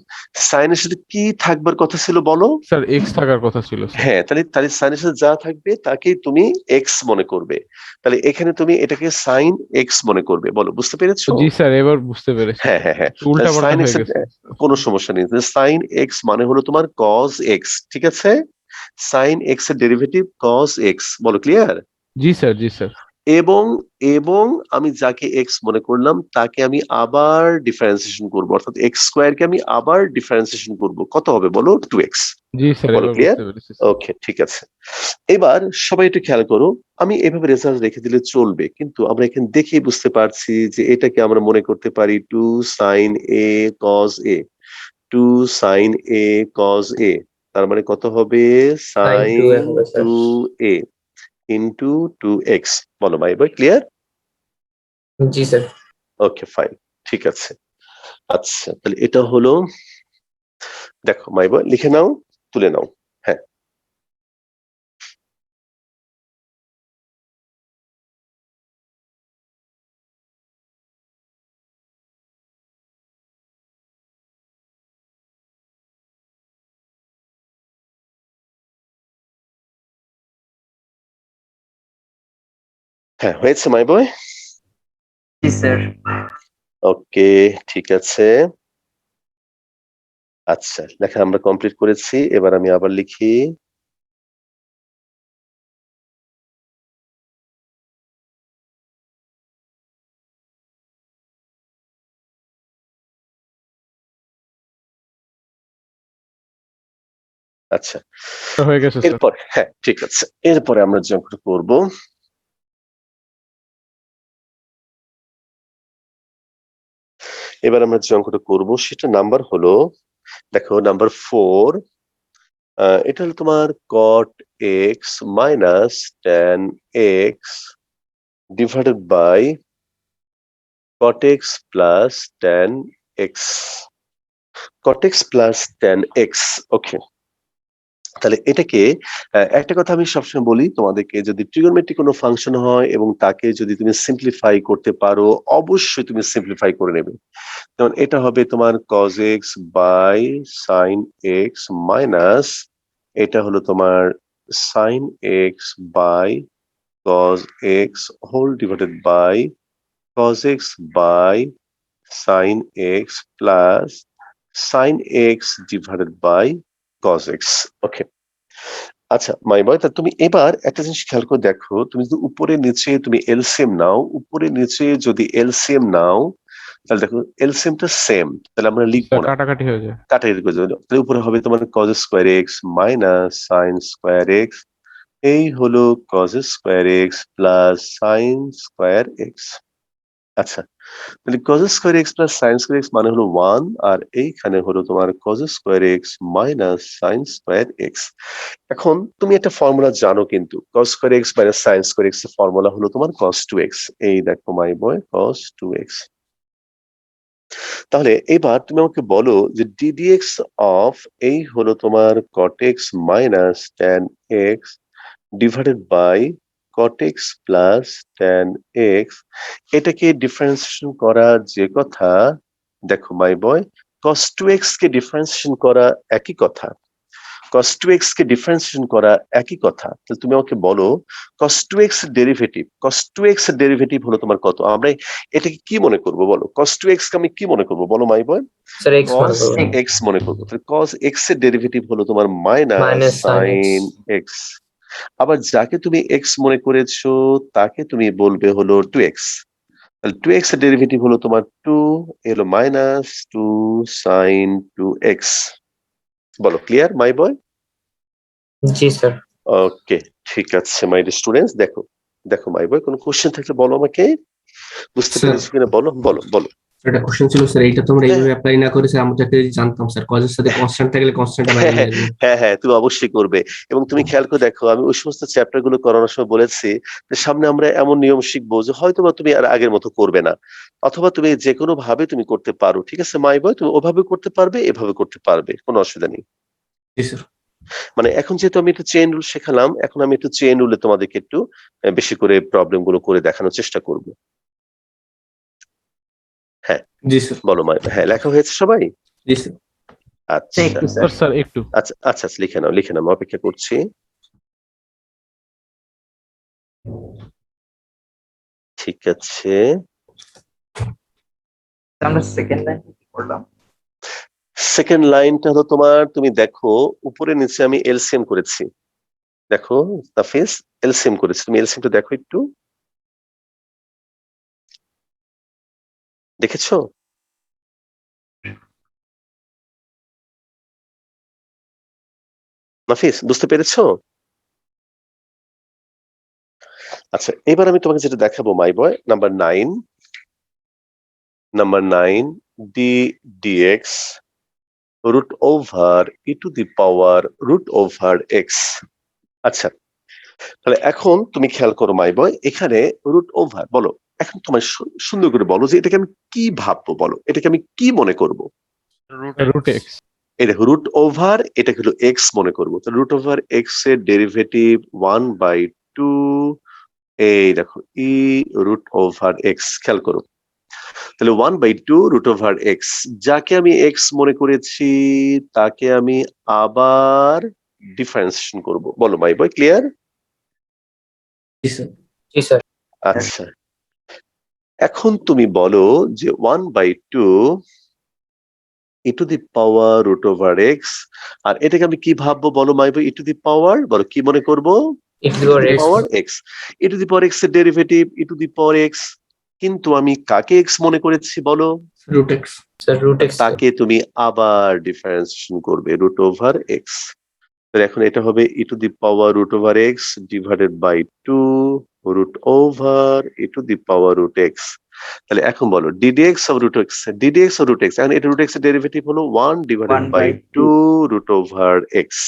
Speaker 2: সাইনের সাথে কি থাকবার কথা ছিল বলো?
Speaker 3: স্যার এক্স থাকার কথা ছিল স্যার।
Speaker 2: হ্যাঁ, তাহলে তাহলে সাইনের সাথে যা থাকবে তাকেই তুমি এক্স মনে করবে। তাহলে এখানে তুমি এটাকে সাইন এক্স মনে করবে। বলো, বুঝতে পেরেছো?
Speaker 3: জি স্যার এবার বুঝতে পেরেছি
Speaker 2: হ্যাঁ
Speaker 3: স্যার,
Speaker 2: হ্যাঁ হ্যাঁ,
Speaker 3: একটু উল্টা
Speaker 2: তাহলে
Speaker 3: পাল্টা
Speaker 2: সাইন এক্স
Speaker 3: হয়ে
Speaker 2: এর
Speaker 3: গেছে।
Speaker 2: কোনো সমস্যা নেই। সাইন এক্স মানে হলো তোমার cos এক্স, ঠিক আছে? সাইন এক্স এর ডেরিভেটিভ cos এক্স। বলো ক্লিয়ার?
Speaker 3: জি স্যার জি স্যার।
Speaker 2: এবং এবং আমি যাকে এক্স মনে করলাম তাকে আমি আবার ডিফারেন্সিয়েশন করব, অর্থাৎ এক্স স্কয়ারকে আমি আবার ডিফারেন্সিয়েশন করব। কত হবে বলো? 2x।
Speaker 3: জি স্যার
Speaker 2: বলো
Speaker 3: এবার
Speaker 2: ক্লিয়ার?
Speaker 3: বুঝতে পেরেছি স্যার।
Speaker 2: ওকে ঠিক আছে। এবার সবাই একটু খেয়াল করো, আমি এভাবে রেজাল্ট রেখে দিলে চলবে, কিন্তু আমরা এখানে দেখেই বুঝতে পারছি যে এটাকে আমরা মনে করতে পারি 2 sine a cos a. 2 sine a cos a, তার মানে কত হবে?
Speaker 6: সাইন টু
Speaker 2: সাইন
Speaker 6: এ হবে স্যার।
Speaker 2: 2a into 2x। বলো মাই বয়, ক্লিয়ার?
Speaker 6: জি স্যার।
Speaker 2: ওকে ফাইন, ঠিক আছে। আচ্ছা তাহলে এটা হলো, দেখো মাই বয় লিখে নাও, তুলে নাও। হ্যাঁ, হ্যাঁ হয়েছে মাই বয়?
Speaker 1: জি স্যার।
Speaker 2: ওকে ঠিক আছে। আচ্ছা লেখা আমরা কমপ্লিট করেছি, এবার আমি আবার লিখি। আচ্ছা,
Speaker 3: হয়ে গেছে স্যার।
Speaker 2: এরপর হ্যাঁ ঠিক আছে, এরপরে আমরা যে অঙ্কটা করবো, এবার আমরা যে অঙ্কটা করবো সেটা নাম্বার হলো, দেখো নাম্বার 4, এটা হলো তোমার cot x minus tan x divided by cot x plus tan x, cot x plus tan x, ওকে। তাহলে এটাকে একটা কথা আমি সবসময় বলি তোমাদেরকে, যদি ট্রিগোনোমেট্রিক কোনো ফাংশন হয় এবং তাকে যদি তুমি সিম্পলিফাই করতে পারো, অবশ্যই তুমি সিম্পলিফাই করে নেবে। যেমন এটা হবে তোমার cos x by sin x minus এটা হলো তোমার sin x by cos x whole divided by cos x by sin x plus sin x divided by cos x, okay. আচ্ছা মাই বয়, তা তুমি এবার একটা জিনিস খেয়াল করে দেখো, তুমি যদি উপরে নিচে তুমি এলসিএম নাও, উপরে নিচে যদি এলসিএম নাও, তাহলে দেখো এলসিএমটা সেম, তাহলে আমরা লিখবো না,
Speaker 3: কাটাকাটি হয়ে যায়।
Speaker 2: কাটাকাটি করে যাবে। তাহলে উপরে হবে তোমার cos square x minus sine square x, এই হলো cos square x plus sine square x. আচ্ছা, তাহলে cos square x plus sine square x মানে হলো 1, আর এইখানে হলো তোমার cos square x minus sine square x. এখন তুমি একটা ফর্মুলা জানো কিন্তু, cos square x minus sine square x এর ফর্মুলা হলো তোমার cos 2x, এই দেখো মাই বয় cos 2x। তাহলে এবার তুমি আমাকে বলো যে ddx অফ এই হলো তোমার cot x minus tan x divided by cot x plus tan x, এটাকে ডিফারেন্সিয়েশন করা যে কথা, দেখো my boy cos 2x K differentiation করা একই কথা, cos 2x কে ডিফারেন্সিয়েশন করা একই কথা। তাহলে তুমি আমাকে বলো cos 2x এর ডেরিভেটিভ, cos 2x এর ডেরিভেটিভ হলো তোমার কত? আমরা এটাকে কি মনে করব বলো, cos 2x কে আমি কি মনে করব বলো মাই বয়?
Speaker 6: স্যার এক্স মনে
Speaker 2: cos
Speaker 6: করবেন,
Speaker 2: x মনে করবো। তাহলে cos x এর ডেরিভেটিভ হলো তোমার minus
Speaker 6: minus sine
Speaker 2: sin x। আবার যাকে তুমি x মনে করেছো তাকে তুমি বলবে হলো 2x। তাহলে 2x এর ডেরিভেটিভ হলো তোমার 2, এলো মাইনাস 2 sin 2x। বলো ক্লিয়ার মাই বয়?
Speaker 6: জি স্যার।
Speaker 2: ওকে ঠিক আছে মাই স্টুডেন্টস, দেখো দেখো মাই বয়, কোনো কোশ্চেন থাকলে বলো আমাকে, বুঝতে
Speaker 4: স্যার
Speaker 2: পেরেছো কিনা বলো, বলো বলো।
Speaker 4: একটা কোশ্চেন ছিল স্যার, এইটা তোমরা
Speaker 2: হ্যাঁ
Speaker 4: এইভাবে অ্যাপ্লাই না করে স্যার আমরা একটা জিনিস জানতাম স্যার, কজের সাথে কনস্ট্যান্ট থাকলে কনস্ট্যান্টটা বাইরে নিয়ে আসবো।
Speaker 2: হ্যাঁ হ্যাঁ তুমি অবশ্যই করবে, এবং তুমি খেয়াল করে দেখো আমি ওই সমস্ত চ্যাপ্টার গুলো করানোর সময় বলেছি যে সামনে আমরা এমন নিয়ম শিখবো যে হয়তো বা তুমি আর আগের মতো করবে না, অথবা তুমি যে কোনো ভাবে তুমি করতে পারো, ঠিক আছে মাই বয়? তুমি ওভাবে করতে পারবে, এভাবে করতে পারবে, কোনো অসুবিধা নেই।
Speaker 4: জি স্যার।
Speaker 2: মানে এখন যেহেতু আমি একটু চেইন রুল শেখালাম, এখন আমি একটু চেইন রুলে তোমাদেরকে একটু বেশি করে প্রবলেম গুলো করে দেখানোর চেষ্টা করব। হ্যাঁ
Speaker 4: জি স্যার।
Speaker 2: বলো মাই, হ্যাঁ লেখা হয়েছে সবাই?
Speaker 4: জি স্যার।
Speaker 2: আচ্ছা
Speaker 1: একটু স্যার।
Speaker 3: স্যার একটু
Speaker 2: আচ্ছা আচ্ছা আচ্ছা, লিখে নাও লিখে নাও, আমি অপেক্ষা করছি। ঠিক আছে,
Speaker 1: আমরা সেকেন্ড লাইন করলাম।
Speaker 2: সেকেন্ড লাইনটা হলো তোমার, তুমি দেখো উপরে নিচে আমি এলসিএম করেছি, দেখো তাফিজ এলসিএম করেছি, তুমি এলসিএমটা দেখো একটু, দেখেছো? নাফিস বুঝতে পেরেছো? আচ্ছা এবার আমি তোমাকে যেটা দেখাবো my boy, number 9 D DX root over E to the power root over X. আচ্ছা তাহলে এখন তুমি খেয়াল করো মাই বয়, এখানে রুট ওভার বলো, এখন তোমার সুন্দর করে বলো যে এটাকে আমি কি ভাববো, বলো এটাকে আমি কি মনে করব?
Speaker 3: Root x.
Speaker 2: এই দেখো রুট ওভার, এটা হলো এক্স মনে করবো, তো রুট ওভার এক্স এর ডেরিভেটিভ 1/2, এই দেখো ই রুট ওভার এক্স, খেয়াল করো। তাহলে 1/2 রুট ওভার এক্স, যাকে আমি এক্স মনে করেছি তাকে আমি আবার ডিফারেন্সিয়েশন করব, বলো মাই বয় ক্লিয়ার?
Speaker 4: জি স্যার।
Speaker 6: জি স্যার।
Speaker 2: আচ্ছা এখন তুমি বলো যে 1/2 E to the power root over X, আর এটাকে আমি কি ভাববো বলো my boy? E to the পাওয়ার, বলো কি মনে করবো?
Speaker 6: E to the power X.
Speaker 2: Power X, E to the power X এর derivative E to the power X, কিন্তু আমি কাকে এক্স মনে করেছি বলো?
Speaker 4: Root X.
Speaker 6: Sir root X.
Speaker 2: তাকে তুমি আবার ডিফারেন্সিয়েশন করবে রুট ওভার এক্স। তাহলে এখন এটা হবে e to the power root over x divided by 2 root over e to the power root x. তাহলে এখন বলো ddx of root x, ddx of root x, এখন এটা রুট এক্স এর ডেরিভেটিভ হলো 1 divided
Speaker 1: 1
Speaker 2: by
Speaker 1: by
Speaker 2: 2 root over x.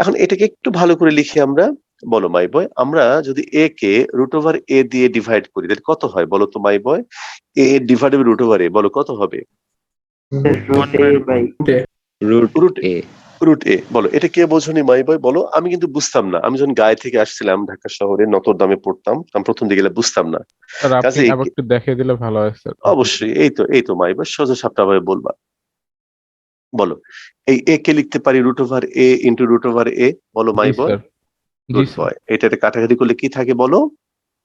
Speaker 2: এখন এটাকে একটু ভালো করে লিখি আমরা, বলো মাই বয়, আমরা যদি a কে রুট ওভার a দিয়ে ডিভাইড করি তাহলে কত হয় বলো তো my boy? a divided root over a, বলো কত হবে?
Speaker 1: root a by
Speaker 2: root root A. বলো এটা কে বোঝনি মাই বয় বলো? আমি কিন্তু বুঝতাম না, আমি যখন গায়ে থেকে আসছিলাম ঢাকা শহরে নতর দামে পড়তাম, আমি প্রথম দিকে গেলে বুঝতাম না।
Speaker 3: স্যার আপনি
Speaker 2: কাজেই
Speaker 3: আবার একটু দেখিয়ে দিলে ভালো হয় স্যার।
Speaker 2: অবশ্যই এই তো মাই বয় সোজা সাপটা ভাবে বলবা। বলো এই এ কে লিখতে পারি root over a into root over a, বলো মাই
Speaker 3: জি
Speaker 2: বয়।
Speaker 3: স্যার, জি
Speaker 2: গুড
Speaker 3: স্যার।
Speaker 2: বয়। এটা কাটাকাটি করলে কি থাকে বলো?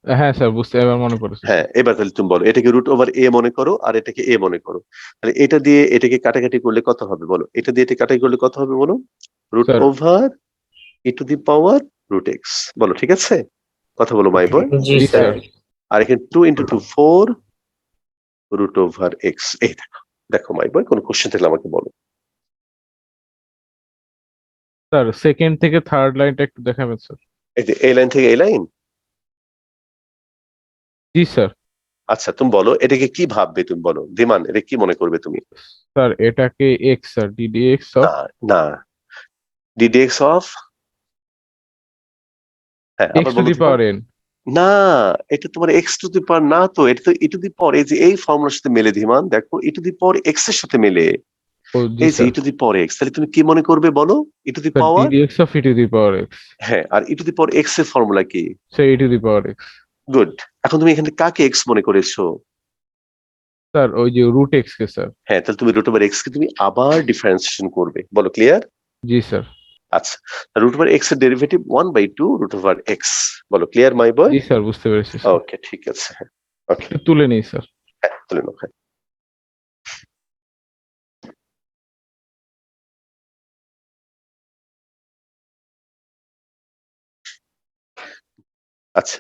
Speaker 3: হ্যাঁ স্যার, বুঝতে এবার মনে পড়েছে।
Speaker 2: হ্যাঁ, এবার তাহলে তুমি বলো এটাকে রুট ওভার এ মনে করো আর এটাকে এ মনে করো, তাহলে এটা দিয়ে এটাকে কাটাকাটি করলে কত হবে বলো? এটা দিয়ে এটা কাটাকাটি করলে কত হবে বলো? Root
Speaker 3: sir
Speaker 2: over E to the power root x. বলো ঠিক আছে? কথা বলো মাই বয়।
Speaker 6: জি
Speaker 3: জি
Speaker 6: স্যার।
Speaker 3: স্যার।
Speaker 2: আর এখানে 2 ইন্টু 2 4 রুট ওভার এক্স। এই দেখো, দেখো মাই বয় কোনো কোশ্চেন থাকলে আমাকে বলো।
Speaker 3: স্যার সেকেন্ড থেকে থার্ড লাইনটা একটু দেখাবেন স্যার।
Speaker 2: এই যে এই লাইন থেকে এই লাইন।
Speaker 3: জি স্যার।
Speaker 2: আচ্ছা তুমি বলো এটাকে কি ভাববে, তুমি বলো ধীমান, এটা কি মনে করবে তুমি?
Speaker 3: স্যার এটাকে এক্স স্যার, ডিডিএক্স অফ
Speaker 2: না না, ডিডিএক্স অফ, হ্যাঁ আবার
Speaker 3: এক্স টু
Speaker 2: বলো
Speaker 3: দি
Speaker 2: তো।
Speaker 3: পাওয়ার এন।
Speaker 2: না, এটা তোমার এক্স টু দি পাওয়ার না তো, এটা তো ই টু দি পাওয়ার, এই যে এই ফর্মুলার সাথে মেলে ধীমান, দেখো ই টু দি পাওয়ার এক্স এর সাথে মেলে,
Speaker 3: ও জি
Speaker 2: এই যে
Speaker 3: sir.
Speaker 2: E to the power X. তাহলে তুমি কি মনে করবে বলো? E to the
Speaker 3: sir
Speaker 2: power,
Speaker 3: DDX of E to the power X.
Speaker 2: হ্যাঁ, আর E to the power X এর ফর্মুলা কি?
Speaker 3: Sir E to the power X.
Speaker 2: Good. এখন তুমি এখানে কাকে এক্স মনে করেছো?
Speaker 3: স্যার ওই যে রুট এক্স কে স্যার।
Speaker 2: হ্যাঁ, তাহলে তুমি রুট ওভার এক্স কে তুমি আবার ডিফারেন্সিয়েশন করবে, বলো ক্লিয়ার?
Speaker 3: জি স্যার।
Speaker 2: আচ্ছা, রুট ওভার এক্স এর derivative 1 by 2 root over x, বলো ক্লিয়ার মাই বয়?
Speaker 3: জি স্যার, বুঝতে পেরেছি স্যার।
Speaker 2: ওকে ঠিক আছে, হ্যাঁ ওকে,
Speaker 3: একটু তুলে নিই স্যার।
Speaker 2: হ্যাঁ তুলে নাও, হ্যাঁ। আচ্ছা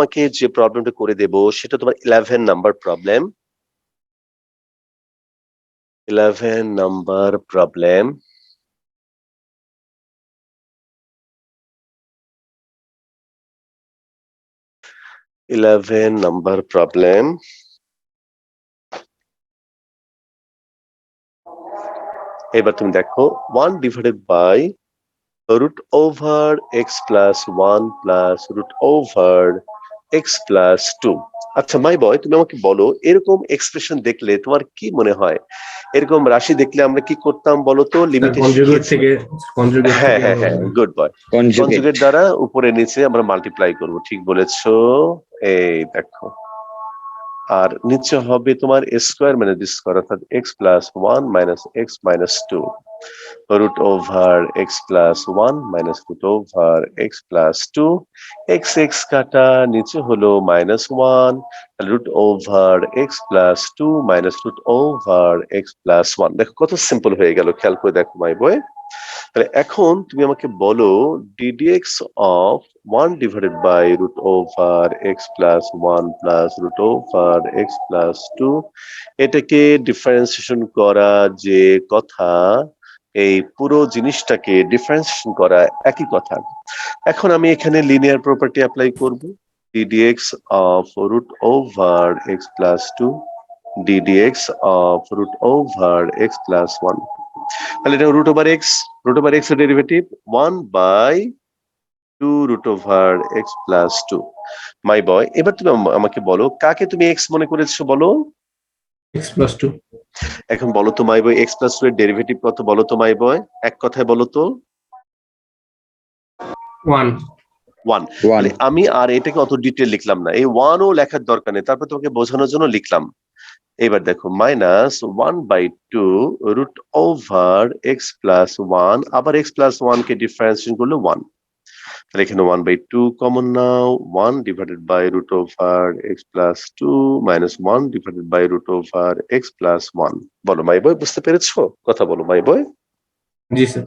Speaker 2: তোমাকে যে প্রবলেমটা করে দেব সেটা তোমার 11 number problem. 11 number problem. Number problem. এবার তুমি দেখো 1 divided by root over x plus 1 plus root over x plus 2। আচ্ছা মাই বয়, তুমি আমাকে বলো এরকম এক্সপ্রেশন দেখলে তোমার কি মনে হয়? এরকম রাশি দেখলে আমরা কি করতাম বলো তো? লিমিটে
Speaker 4: কনজুগেট থেকে কনজুগেট
Speaker 2: হ্যাঁ
Speaker 4: থেকে
Speaker 2: হ্যাঁ হ্যাঁ, গুড বয়। কনজুগেট দ্বারা উপরে নিচে আমরা মাল্টিপ্লাই করব, ঠিক বলেছো। এই দেখো, আর নিচে হবে তোমার a square minus b square, অর্থাৎ x plus 1 minus x minus 2 root over x plus 1 minus root over x plus 2। X x কাটা, নিচে হলো minus 1 root over x plus 2 minus root over x plus 1। দেখো কত simple হয়ে গেল, খেয়াল করে দেখো মাই বয়। তাহলে এখন তুমি আমাকে বলো ddx of 1 divided by root over x plus 1 plus root over x plus 2, এটাকে ডিফারেন্সিয়েশন করা যে কথা, এই পুরো জিনিসটাকে ডিফারেন্সিয়েশন করা একই কথা। এখন আমি এখানে লিনিয়ার প্রপার্টি অ্যাপ্লাই করব, ddx of root over x plus 2 ddx of root over x plus 1। তাহলে এটা রুট ওভার এক্স এর derivative 1 by 2 root over x plus 2। My boy, এবার তুমি আমাকে বলো কাকে তুমি এক্স মনে করেছো বলো?
Speaker 4: X plus 2।
Speaker 2: এখন বলো তো মাই বয়, এক্স প্লাস 2 এর ডেরিভেটিভ কত বলো তো মাই বয়, এক কথায় বলো তো।
Speaker 4: 1।
Speaker 2: 1। তাহলে আমি আর এটাকে অত ডিটেল লিখলাম না, এই 1 ও লেখার দরকার নেই, তারপর তোমাকে বোঝানোর জন্য লিখলাম। এবার দেখো minus 1 by 2 root over x plus 1, আবার এক্স প্লাস 1 কে ডিফারেন্সিয়েশন করলে 1। তাহলে এখানে 1/2 কমন নাও, 1 divided by root over x plus 2 minus 1 divided by root over x plus 1। বলো মাই বয়, বুঝতে পেরেছো? কথা বলো মাই বয়।
Speaker 4: জি স্যার।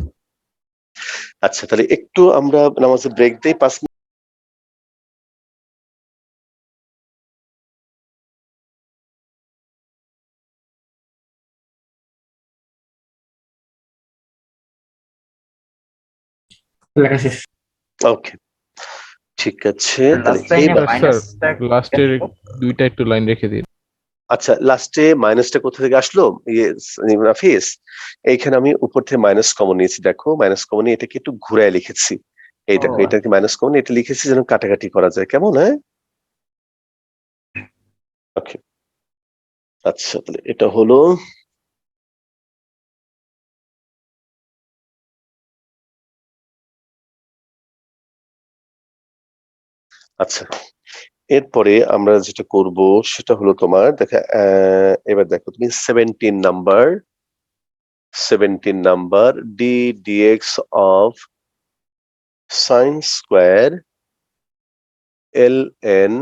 Speaker 2: আচ্ছা, তাহলে একটু আমরা নামাজের ব্রেক দেই 5 মিনিট।
Speaker 4: লেখা শেষ।
Speaker 2: ওকে, ঠিক আছে। তাহলে
Speaker 1: লাস্ট লাইনে
Speaker 2: এইবার
Speaker 1: মাইনাসটা
Speaker 3: লাস্টের দুইটা একটু লাইন রেখে দিন।
Speaker 2: আচ্ছা, লাস্টে মাইনাসটা কোথা থেকে আসলো? ইয়ে নাফিস, এইখানে আমি উপর থেকে মাইনাস কমন নিয়েছি। দেখো মাইনাস কমন নিয়ে এটাকে একটু ঘুরায় লিখেছি। এই দেখো,
Speaker 1: ও,
Speaker 2: এটাকে মাইনাস কমন এটা লিখেছি যেন কাটাকাটি করা যায়, কেমন? হ্যাঁ, ওকে। আচ্ছা, তাহলে এটা হলো। আচ্ছা, এরপরে আমরা যেটা করব সেটা হলো তোমার দেখা, এবার দেখো তুমি 17 number d dx of sine square l n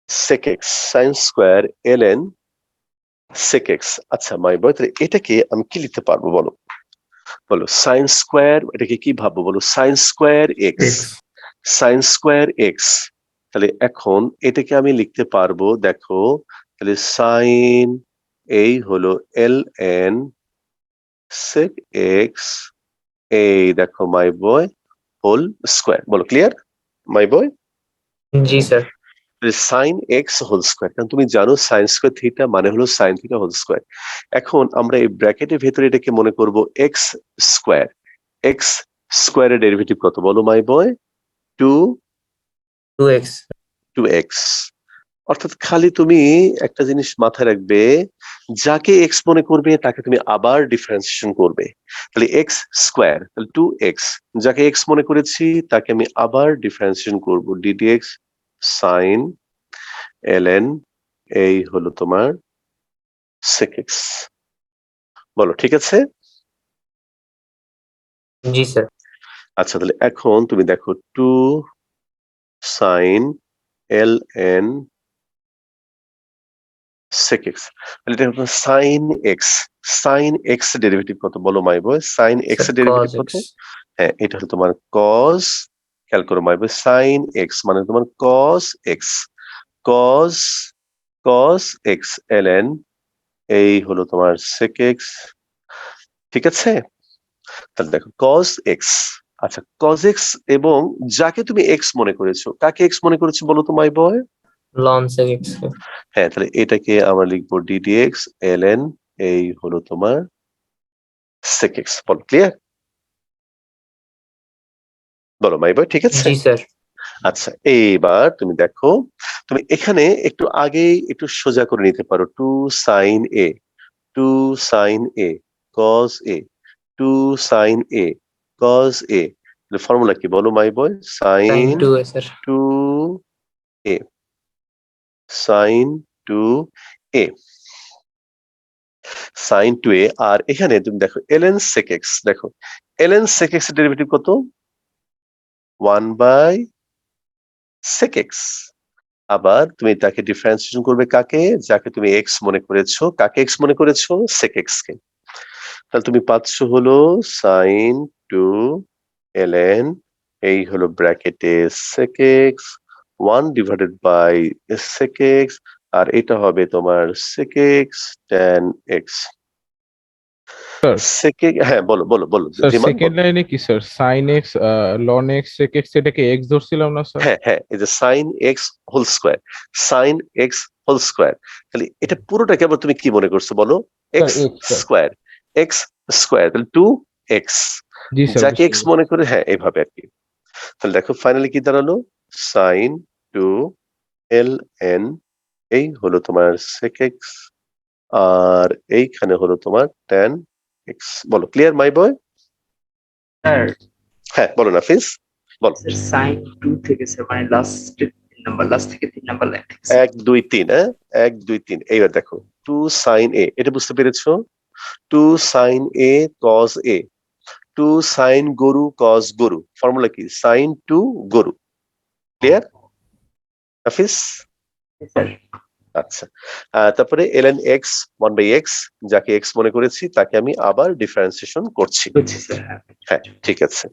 Speaker 2: sec x, sin square l n sec x। আচ্ছা মাই বয়, তাহলে এটাকে আমি কি লিখতে পারবো বলো? বলো সাইন স্কোয়ার, এটাকে কি ভাববো বলো? Sine square x,
Speaker 4: x.
Speaker 2: Sine square x. তাহলে এখন এটাকে আমি লিখতে পারবো, দেখো তাহলে সাইন এই হলো এল এন sec x, এই দেখো মাই বয় হোল স্কোয়ার। বলো ক্লিয়ার মাই বয়?
Speaker 6: জি sir.
Speaker 2: Sine x whole square, কারণ তুমি জানো সাইন স্কোয়ার থিটা মানে হলো সাইন থিটা হোল স্কোয়ার। এখন আমরা এই ব্র্যাকেটের ভেতরে এটাকে মনে করব এক্স স্কোয়ার। এক্স স্কোয়ারের ডেরিভেটিভ কত বলো মাই বয়?
Speaker 6: 2x।
Speaker 2: 2x। অর্থাৎ খালি তুমি একটা জিনিস মাথায় রাখবে, যাকে এক্স মনে করবে তাকে তুমি আবার ডিফারেন্সিয়েশন করবে। তাহলে এক্স স্কোয়ার, তাহলে 2x, যাকে এক্স মনে করেছি তাকে আমি আবার ডিফারেন্সিয়েশন করব, ডিডিএক্স সাইন এলএন এই হলো তোমার sec x। বলো ঠিক আছে?
Speaker 6: জি স্যার।
Speaker 2: আচ্ছা, তাহলে এখন তুমি দেখো 2 sine l n sec x, তাহলে এটা হলো sine x. Sine x derivative কত বলো my boy? Sine x
Speaker 6: sir
Speaker 2: এর ডেরিভেটিভ
Speaker 6: cos
Speaker 2: কত?
Speaker 6: x।
Speaker 2: হ্যাঁ, এটা হলো তোমার cos, খেয়াল করো মাই বয়, সাইন এক্স মানে তোমার cos x, cos cos x ln এই হলো তোমার sec x। ঠিক আছে, তাহলে দেখো cos x। আচ্ছা, cos x এবং যাকে তুমি x মনে করেছো, কাকে x মনে করেছো বলো তো my boy?
Speaker 6: ln sec x।
Speaker 2: হ্যাঁ, তাহলে এটাকে আমরা লিখবো ddx ln এই হলো তোমার sec x। বলো ক্লিয়ার? বলো মাই বয় ঠিক আছে?
Speaker 6: জি স্যার।
Speaker 2: আচ্ছা, এইবার তুমি দেখো, তুমি এখানে একটু আগেই একটু সোজা করে নিতে পারো। 2 sin a, 2 sin a cos a, 2 sin a cos a। Formula কি বলো my boy?
Speaker 6: sin
Speaker 2: sin
Speaker 6: 2a sir.
Speaker 2: 2a, sin 2a, sin 2a। আর এখানে তুমি দেখো ln sec x, দেখো ln sec x এর ডেরিভেটিভ কত? 1/sec x। আবার তুমি তাকে ডিফারেন্সিয়েশন করবে কাকে? যাকে তুমি x মনে করেছো। কাকে x মনে করেছো? sec x কে। তাহলে তুমি পাচ্ছ হলো sin 2 ln এই হলো ব্র্যাকেটে sec x 1 divided by sec x, আর এটা হবে তোমার sec x tan x।
Speaker 3: Sir
Speaker 2: sec x, হ্যাঁ বলো বলো বলো
Speaker 3: স্যার
Speaker 2: জিমান
Speaker 3: সেকেন্ড
Speaker 2: বলো।
Speaker 3: লাইনে কি স্যার সাইন এক্স লন এক্স সেক এক্স এটাকে এক্স ধরছিলাম না স্যার?
Speaker 2: হ্যাঁ হ্যাঁ, এই যে sin x whole square, sin x whole square. তাহলে এটা পুরোটাকে আবার তুমি কি মনে করছো বলো?
Speaker 3: Sir
Speaker 2: x
Speaker 3: x sir.
Speaker 2: Square, x square, তাহলে 2x,
Speaker 3: জি স্যার
Speaker 2: যাকে
Speaker 3: বুঝতে
Speaker 2: x
Speaker 3: পেরেছি।
Speaker 2: মনে করে, হ্যাঁ এইভাবে আর কি। তাহলে দেখো ফাইনালি কি দাঁড়ালো? সাইন 2 ln এই হলো তোমার sec x, আর এইখানে হলো তোমার tan x। বলো ক্লিয়ার মাই বয়?
Speaker 1: স্যার
Speaker 2: হ্যাঁ বলো নাফিস, বলো।
Speaker 1: স্যার সাইন 2 থেকে স্যার মানে লাস্ট থেকে 3 নাম্বার লাইন থেকে
Speaker 2: 1 2 3, হ্যাঁ 1 2 3। এইবার দেখো 2 sin a, এটা বুঝতে পেরেছো? 2 sin a cos a, two sine গরু কস গরু, ফর্মুলা কি? সাইন টু গরু। ক্লিয়ার হাফিজ?
Speaker 1: স্যার
Speaker 2: আচ্ছা, তারপরে ln x 1/x, যাকে x মনে করেছি তাকে আমি আবার ডিফারেন্সিয়েশন করছি।
Speaker 1: বুঝছি স্যার।
Speaker 2: হ্যাঁ, ঠিক আছে,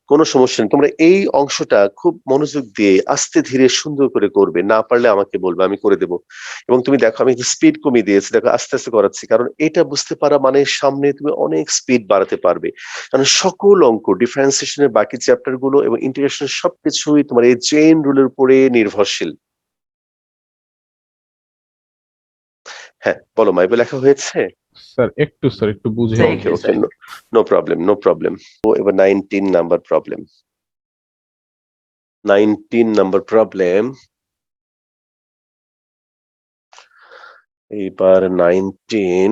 Speaker 2: কোনো সমস্যা নেই। তোমরা এই অংশটা খুব মনোযোগ দিয়ে আস্তে ধীরে সুন্দর করে করবে, না পারলে আমাকে বলবে, আমি করে দেব। এবং তুমি দেখো আমি স্পিড কমিয়ে দিয়েছি, দেখো আস্তে আস্তে করাচ্ছি, কারণ এটা বুঝতে পারা মানে সামনে তুমি অনেক স্পিড বাড়াতে পারবে। কারণ সকল অঙ্ক, ডিফারেন্সিয়েশনের বাকি চ্যাপ্টার গুলো এবং ইন্টিগ্রেশনের সবকিছুই তোমার এই চেইন রুলের উপরে নির্ভরশীল। হ্যাঁ বলো মাইবে, লেখা হয়েছে?
Speaker 3: স্যার একটু বুঝে
Speaker 1: Thank
Speaker 2: okay
Speaker 1: you,
Speaker 2: okay,
Speaker 1: sir.
Speaker 2: No problem no problem. তো এবার 19 নাম্বার প্রবলেম। 19 নাম্বার প্রবলেম, এইবার 19,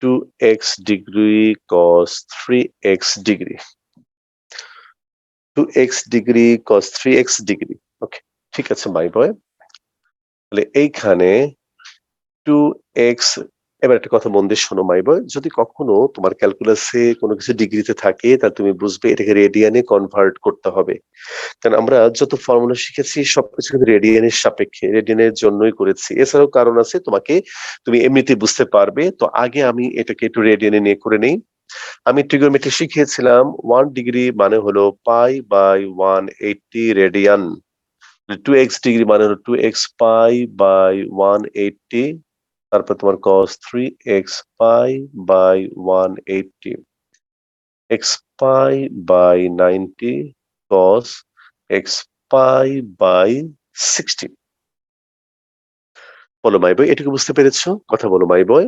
Speaker 2: 2x degree cos 3x degree, 2x degree cos 3x degree. Okay, ঠিক আছে মাই বয়। তাহলে এইখানে 2x, এবার একটা কথা মন দিয়ে শোনো মাই বয়, যদি কখনো তোমার ক্যালকুলাসে কোনো কিছু ডিগ্রিতে থাকে তাহলে তুমি বুঝবে এটাকে রেডিয়ানে কনভার্ট করতে হবে। কারণ আমরা যত ফর্মুলা শিখেছি সবকিছু কিন্তু রেডিয়ানের সাপেক্ষে, রেডিয়ানের জন্যই করেছি। এছাড়াও কারণ আছে, তুমি এমনিতে বুঝতে পারবে। তো আগে আমি এটাকে একটু রেডিয়ানে নিয়ে করে নেই। আমি ট্রিগোনোমেট্রি শিখিয়েছিলাম 1 ডিগ্রি মানে হলো pi by 180 radian, 2x degree মানে হলো 2x পাই বাই 180, তারপর তোমার cos 3x pi by 180, x pi by 90 cos x pi by 60। বলো মাই বয়, এটুকু বুঝতে পেরেছো? কথা বলো মাই বয়।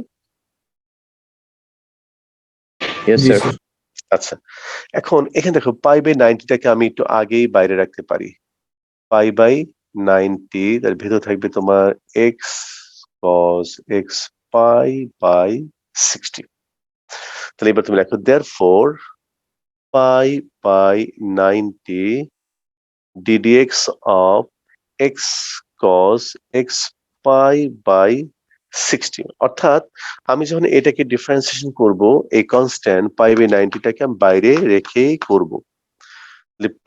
Speaker 1: Yes,
Speaker 4: জি
Speaker 1: sir.
Speaker 4: স্যার।
Speaker 2: আচ্ছা, এখন এখানে দেখো পাই বাই 90টাকে আমি একটু আগেই বাইরে রাখতে পারি। পাই বাই 90, তার ভেতর থাকবে তোমার x cos x pi by 60। তাহলে এবার তুমি লেখো therefore pi by 90 ddx of x cos x pi by 60। অর্থাৎ আমি যখন এটাকে ডিফারেন্সিয়েশন করব, এই কনস্ট্যান্ট পাই বাই 90টাকে আমি বাইরে রেখেই করব।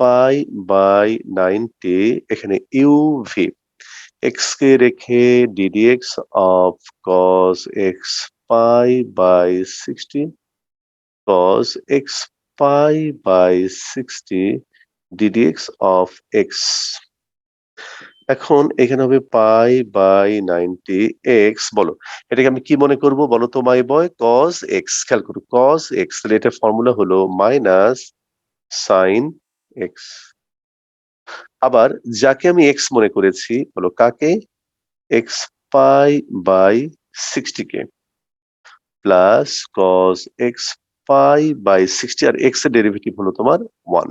Speaker 2: পাই বাই 90, এখানে ইউভি, x কে রেখে ddx of cos x pi by 60 cos x pi by 60 ddx of x। এখন এখানে হবে পাই বাই 90 x। বলো এটাকে আমি কি মনে করব বলো তো মাই বয়? cos x। খেয়াল করো cos x, তাহলে এটা ফর্মুলা হলো মাইনাস সাইন x। আবার যাকে আমি x মনে করেছি, বলো কাকে? x পাই বাই 60 কে, plus cos x pi by 60, আর x এর ডেরিভেটিভ হলো তোমার 1।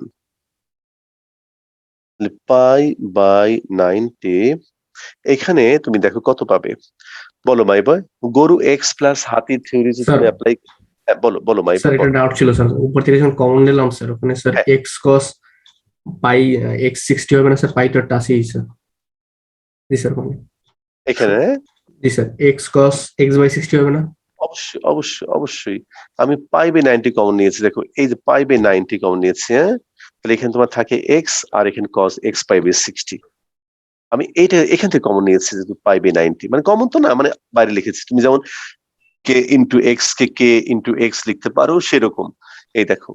Speaker 2: পাই বাই 90, এখানে তুমি দেখো কত পাবে বলো মাই বয়? গরু এক্স প্লাস হাতির থিওরি যদি
Speaker 4: স্যার।
Speaker 2: তুমি অ্যাপ্লাই, বলো বলো মাই
Speaker 4: স্যার
Speaker 2: বয়
Speaker 4: এটা
Speaker 2: বলো।
Speaker 4: ডাউট ছিল স্যার, উপর থেকে যখন কমন নিলাম স্যার ওখানে স্যার
Speaker 2: হ্যাঁ,
Speaker 4: এক্স কস পাই এক্স 60 হবে না স্যার? পাইটা টাসেই স্যার। জি স্যার ওখানে।
Speaker 2: এখানে
Speaker 4: জি sir, x cos x by 60 হবে না?
Speaker 2: অবশ্যই অবশ্যই অবশ্যই আমি পাই বাই 90 কমন নিয়েছি। দেখো এই যে পাই বাই 90 কমন নিয়েছি, হ্যাঁ, তাহলে এখানে তোমার থাকে এক্স আর এখানে cos x পাই বাই 60। আমি এইটা এখান থেকে কমন নিয়েছি, যেহেতু পাই বাই 90 মানে কমন তো না, মানে বাইরে লিখেছি। তুমি যেমন কে ইন্টু এক্স কে কে ইন্টু এক্স লিখতে পারো সেরকম। এই দেখো,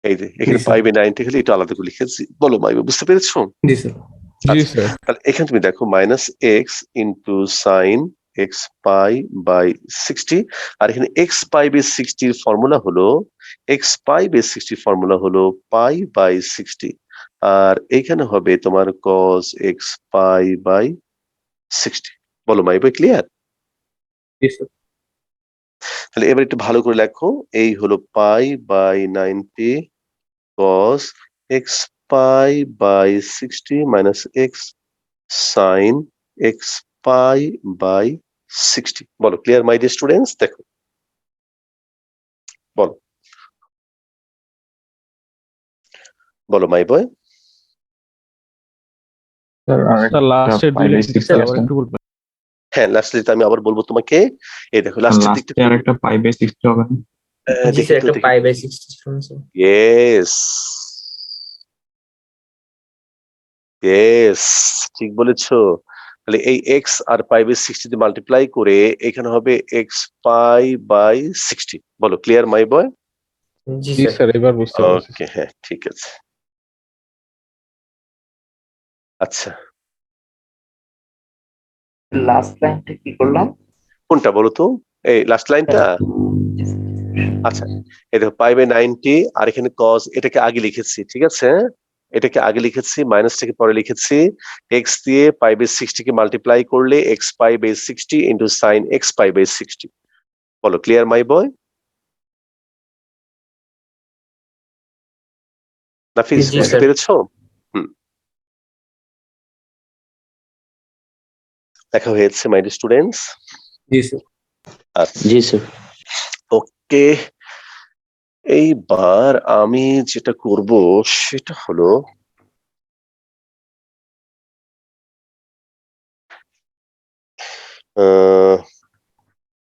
Speaker 2: এই যে এখানে
Speaker 4: জি স্যার।
Speaker 2: পাই বাই 90 হলে এটা আলাদা করে লিখেছি। বলো মাই বুঝতে পেরেছো?
Speaker 4: জি স্যার।
Speaker 3: জি
Speaker 2: আচ্ছা,
Speaker 3: স্যার।
Speaker 2: তাহলে এখানে তুমি দেখো minus x into sine x pi by 60, আর এখানে এক্স পাই বাই 60 ফর্মুলা হলো এক্স পাই বাই 60 ফর্মুলা হলো পাই বাই 60, আর এখানে হবে তোমার cos এক্স পাই বাই 60। বলো মাই বাই ক্লিয়ার?
Speaker 4: জি স্যার।
Speaker 2: তাহলে এবার একটু ভালো করে লেখো, এই হলো pi by 90 cos x pi by 60 minus x sine x pi by 60। বলো ক্লিয়ার মাই ডিয়ার স্টুডেন্টস? দেখো বলো, বলো মাই বয়।
Speaker 3: স্যার লাস্টের দুই লাইন আবার একটু বলবেন?
Speaker 2: হ্যাঁ, লাস্টে আমি আবার বলবো তোমাকে। এই দেখো লাস্টের দিকটা
Speaker 7: লাস্টে আরেকটা পাই বাই 60 হবে না?
Speaker 6: জি স্যার, একটা পাই বাই 60 ছিল না স্যার?
Speaker 2: ইয়েস, ইয়েস, ঠিক বলেছো। তাহলে এই এক্স আর পাই বাই 60 দিয়ে মাল্টিপ্লাই করে এখানে হবে এক্স পাই বাই 60। বলো, ক্লিয়ার মাই বয়?
Speaker 6: জি
Speaker 3: জি
Speaker 6: স্যার।
Speaker 3: স্যার, এবার বুঝতে পারছি।
Speaker 2: ওকে, হ্যাঁ, ঠিক আছে। আচ্ছা,
Speaker 1: লাস্ট লাইনটা কি করলাম?
Speaker 2: কোনটা বলো তো? এই লাস্ট লাইনটা। আচ্ছা, এই দেখো পাই বাই 90 আর এখানে কজ, এটাকে আগে লিখেছি, ঠিক আছে? এটাকে আগে লিখেছি, মাইনাসটাকে পরে লিখেছি। এক্স দিয়ে পাই বাই 60 কে মাল্টিপ্লাই করলে x pi by 60 into sine x pi by 60। বলো, ক্লিয়ার মাই বয়? নাফিস,
Speaker 6: জি
Speaker 2: বুঝতে
Speaker 6: স্যার।
Speaker 2: পেরেছো? হুম, দেখা হয়েছে মাই স্টুডেন্টস?
Speaker 4: G sir.
Speaker 2: আচ্ছা,
Speaker 1: জি স্যার।
Speaker 2: ওকে। এইবার আমি যেটা করব সেটা হলো,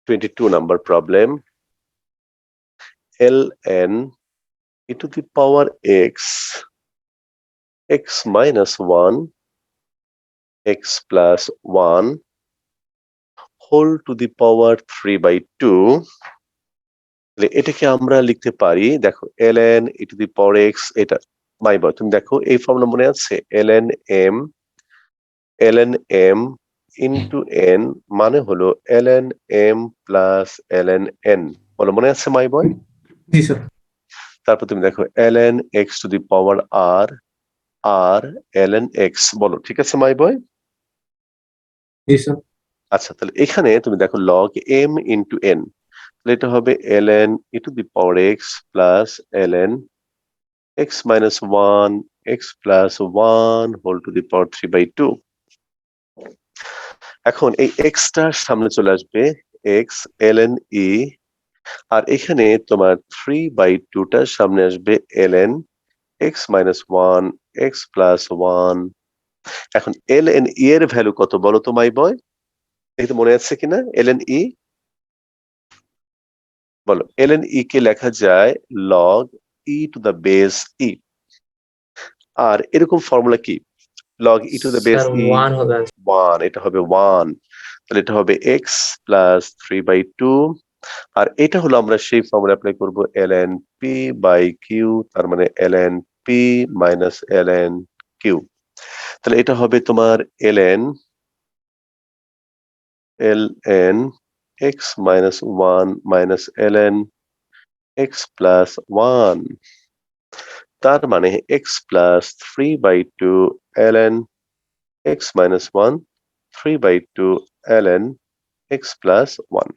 Speaker 2: 22 number problem. ln e to the power x, x minus 1, x plus 1 whole to the power 3 by 2। এটাকে আমরা লিখতে পারি, দেখো ln e to the power x, এটা মাই বয় তুমি দেখো এই ফর্মুলা মনে আছে? ln m ইন্টু n মানে হলো ln m plus ln n। বলো, মনে আছে মাই বয়?
Speaker 4: জি স্যার।
Speaker 2: তারপর তুমি দেখো ln x to the power r, R ln x। বলো, ঠিক আছে মাই বয়?
Speaker 4: জি স্যার।
Speaker 2: আচ্ছা, তাহলে এখানে তুমি দেখো log m ইন্টু n, তাহলে এটা হবে ln e to the power x plus ln x minus 1, x plus 1 whole to the power 3 by 2। এখন এই x টার সামনে চলে আসবে x ln e, আর এখানে তোমার 3 by 2 টার সামনে আসবে ln x minus 1, x plus 1। এখন ln e এর ভ্যালু কত বলো তো মাই বয়? এটা মনে আছে কিনা ln e? বলো, ln e কে লেখা যায় log e to the base e। আর এরকম ফর্মুলা কি? log e to the base
Speaker 6: sir
Speaker 2: e
Speaker 6: 1 হবে answer।
Speaker 2: 1, এটা হবে 1। তাহলে এটা হবে x প্লাস 3 বাই 2। আর এটা হলো আমরা সেই ফর্মুলা অ্যাপ্লাই করব ln p বাই q, তার মানে ln p minus ln q। তাহলে এটা হবে তোমার ln x minus 1 minus ln x plus 1, তার মানে x plus 3 by 2 ln x minus 1, 3 by 2 ln x plus 1।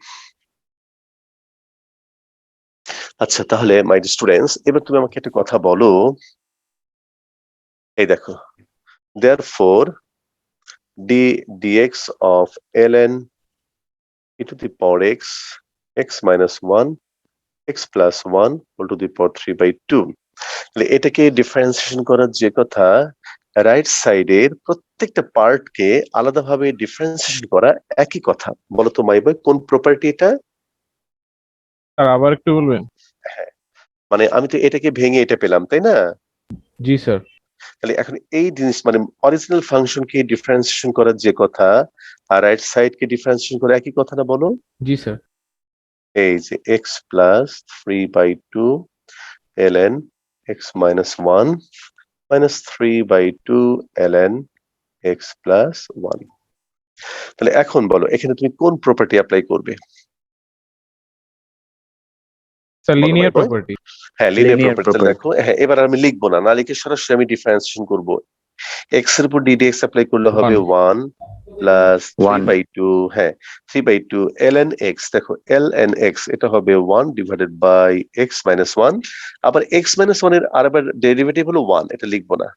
Speaker 2: আচ্ছা, তাহলে মাই স্টুডেন্টস, এবার তুমি আমাকে একটা কথা বলো। এই দেখো, therefore dx of ln e to the power x, x minus 1, x plus 1 whole to the power 3 by 2। তাহলে এটাকে ডিফারেন্সিয়েশন করার যে কথা, রাইট সাইডের প্রত্যেকটা পার্টকে আলাদাভাবে ডিফারেন্সিয়েশন করা একই কথা। বলো তো মাই বয়, কোন প্রপার্টি এটা?
Speaker 3: স্যার আবার একটু বলবেন?
Speaker 2: হ্যাঁ, মানে আমি তো এটাকে ভেঙে এটা পেলাম, তাই না?
Speaker 3: জি স্যার।
Speaker 2: তাহলে এখন এই জিনিস মানে অরিজিনাল ফাংশনকে ডিফারেন্সিয়েশন করার যে কথা আর রাইট সাইডকে ডিফারেন্সিয়েশন করা একই কথা না, বলো?
Speaker 3: জি স্যার।
Speaker 2: এই যে x plus 3 by 2 ln x minus 1 minus 3 by 2 ln x plus 1। তাহলে এখন বলো, এখানে তুমি কোন প্রপার্টি অ্যাপ্লাই করবে?
Speaker 3: স্যার
Speaker 2: বলো
Speaker 3: লিনিয়ার
Speaker 2: ভাই বয়।
Speaker 3: প্রপার্টি।
Speaker 2: হ্যাঁ, লিনিয়ার
Speaker 1: Linear
Speaker 2: প্রপার্টি।
Speaker 1: property।
Speaker 2: দেখো, হ্যাঁ, এবার আমি লিখবো না, লিখে সরাসরি আমি ডিফারেন্সিয়েশন করব। x এর উপর ddx অ্যাপ্লাই করলে হবে 1 প্লাস 3
Speaker 1: 1
Speaker 2: বাই 2, হ্যাঁ 3 বাই 2 ln x। দেখো ln x এটা হবে 1 ডিভাইডেড বাই x মাইনাস 1। আবার x মাইনাস 1 এর আরেকবার ডেরিভেটিভ হলো 1, এটা লিখবো না,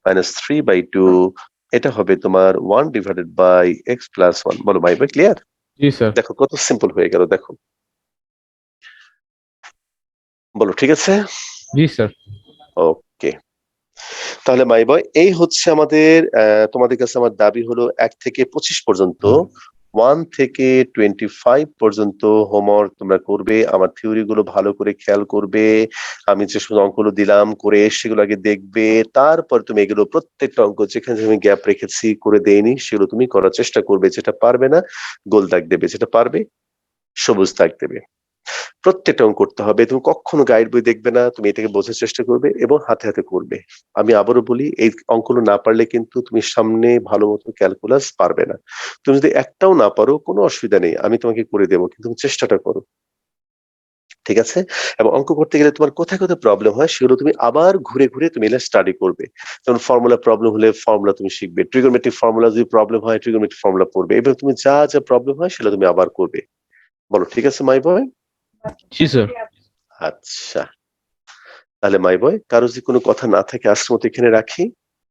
Speaker 2: মাইনাস 3 বাই 2, এটা হবে তোমার 1 ডিভাইডেড বাই x প্লাস 1। বলো ভাই ভাই, ক্লিয়ার?
Speaker 3: জি স্যার।
Speaker 2: দেখো কত সিম্পল হয়ে গেল, দেখো। বলো, ঠিক আছে?
Speaker 3: জি স্যার।
Speaker 2: ওকে, তাহলে মাই বয় এই হচ্ছে আমাদের তোমাদের কাছে আমার দাবি হলো 1 থেকে 25 পর্যন্ত 1 থেকে 25 পর্যন্ত হোমওয়ার্ক তোমরা করবে, আমার থিওরি গুলো ভালো করে খেয়াল করবে, আমি যে সমস্ত অঙ্কগুলো দিলাম করে সেগুলো আগে দেখবে, তারপর তুমি এগুলো প্রত্যেকটা অঙ্ক যেখানে আমি গ্যাপ রেখেছি করে দেইনি সেগুলো তুমি করার চেষ্টা করবে। যেটা পারবে না গোল দাগ দেবে, যেটা পারবে সবুজ দাগ দেবে। প্রত্যেকটা অঙ্ক করতে হবে। তুমি কখনো গাইড বই দেখবে না, তুমি এটাকে বোঝার চেষ্টা করবে এবং হাতে হাতে করবে। আমি আবারও বলি, এই অঙ্কগুলো না পারলে কিন্তু তুমি সামনে ভালো মতো ক্যালকুলাস পারবে না। তুমি যদি একটাও না পারো কোনো অসুবিধা নেই, আমি তোমাকে করে দেবো, কিন্তু তুমি চেষ্টাটা করো। ঠিক আছে? এবং অঙ্ক করতে গেলে তোমার কোথায় কোথায় প্রবলেম হয় সেগুলো তুমি আবার ঘুরে ঘুরে তুমি এগুলো স্টাডি করবে। যেমন ফর্মুলা প্রবলেম হলে ফর্মুলা তুমি শিখবে, ট্রিগোনোমেট্রিক ফর্মুলা যদি প্রবলেম হয় ট্রিগোনোমেট্রিক ফর্মুলা পড়বে, এবং তুমি যা যা প্রবলেম হয় সেগুলো তুমি আবার করবে। বলো ঠিক আছে মাই বয়?
Speaker 3: জি স্যার।
Speaker 2: আচ্ছা, তাহলে মাই বয় কারো যদি কোনো কথা না থাকে আজকের মতো এখানে রাখি।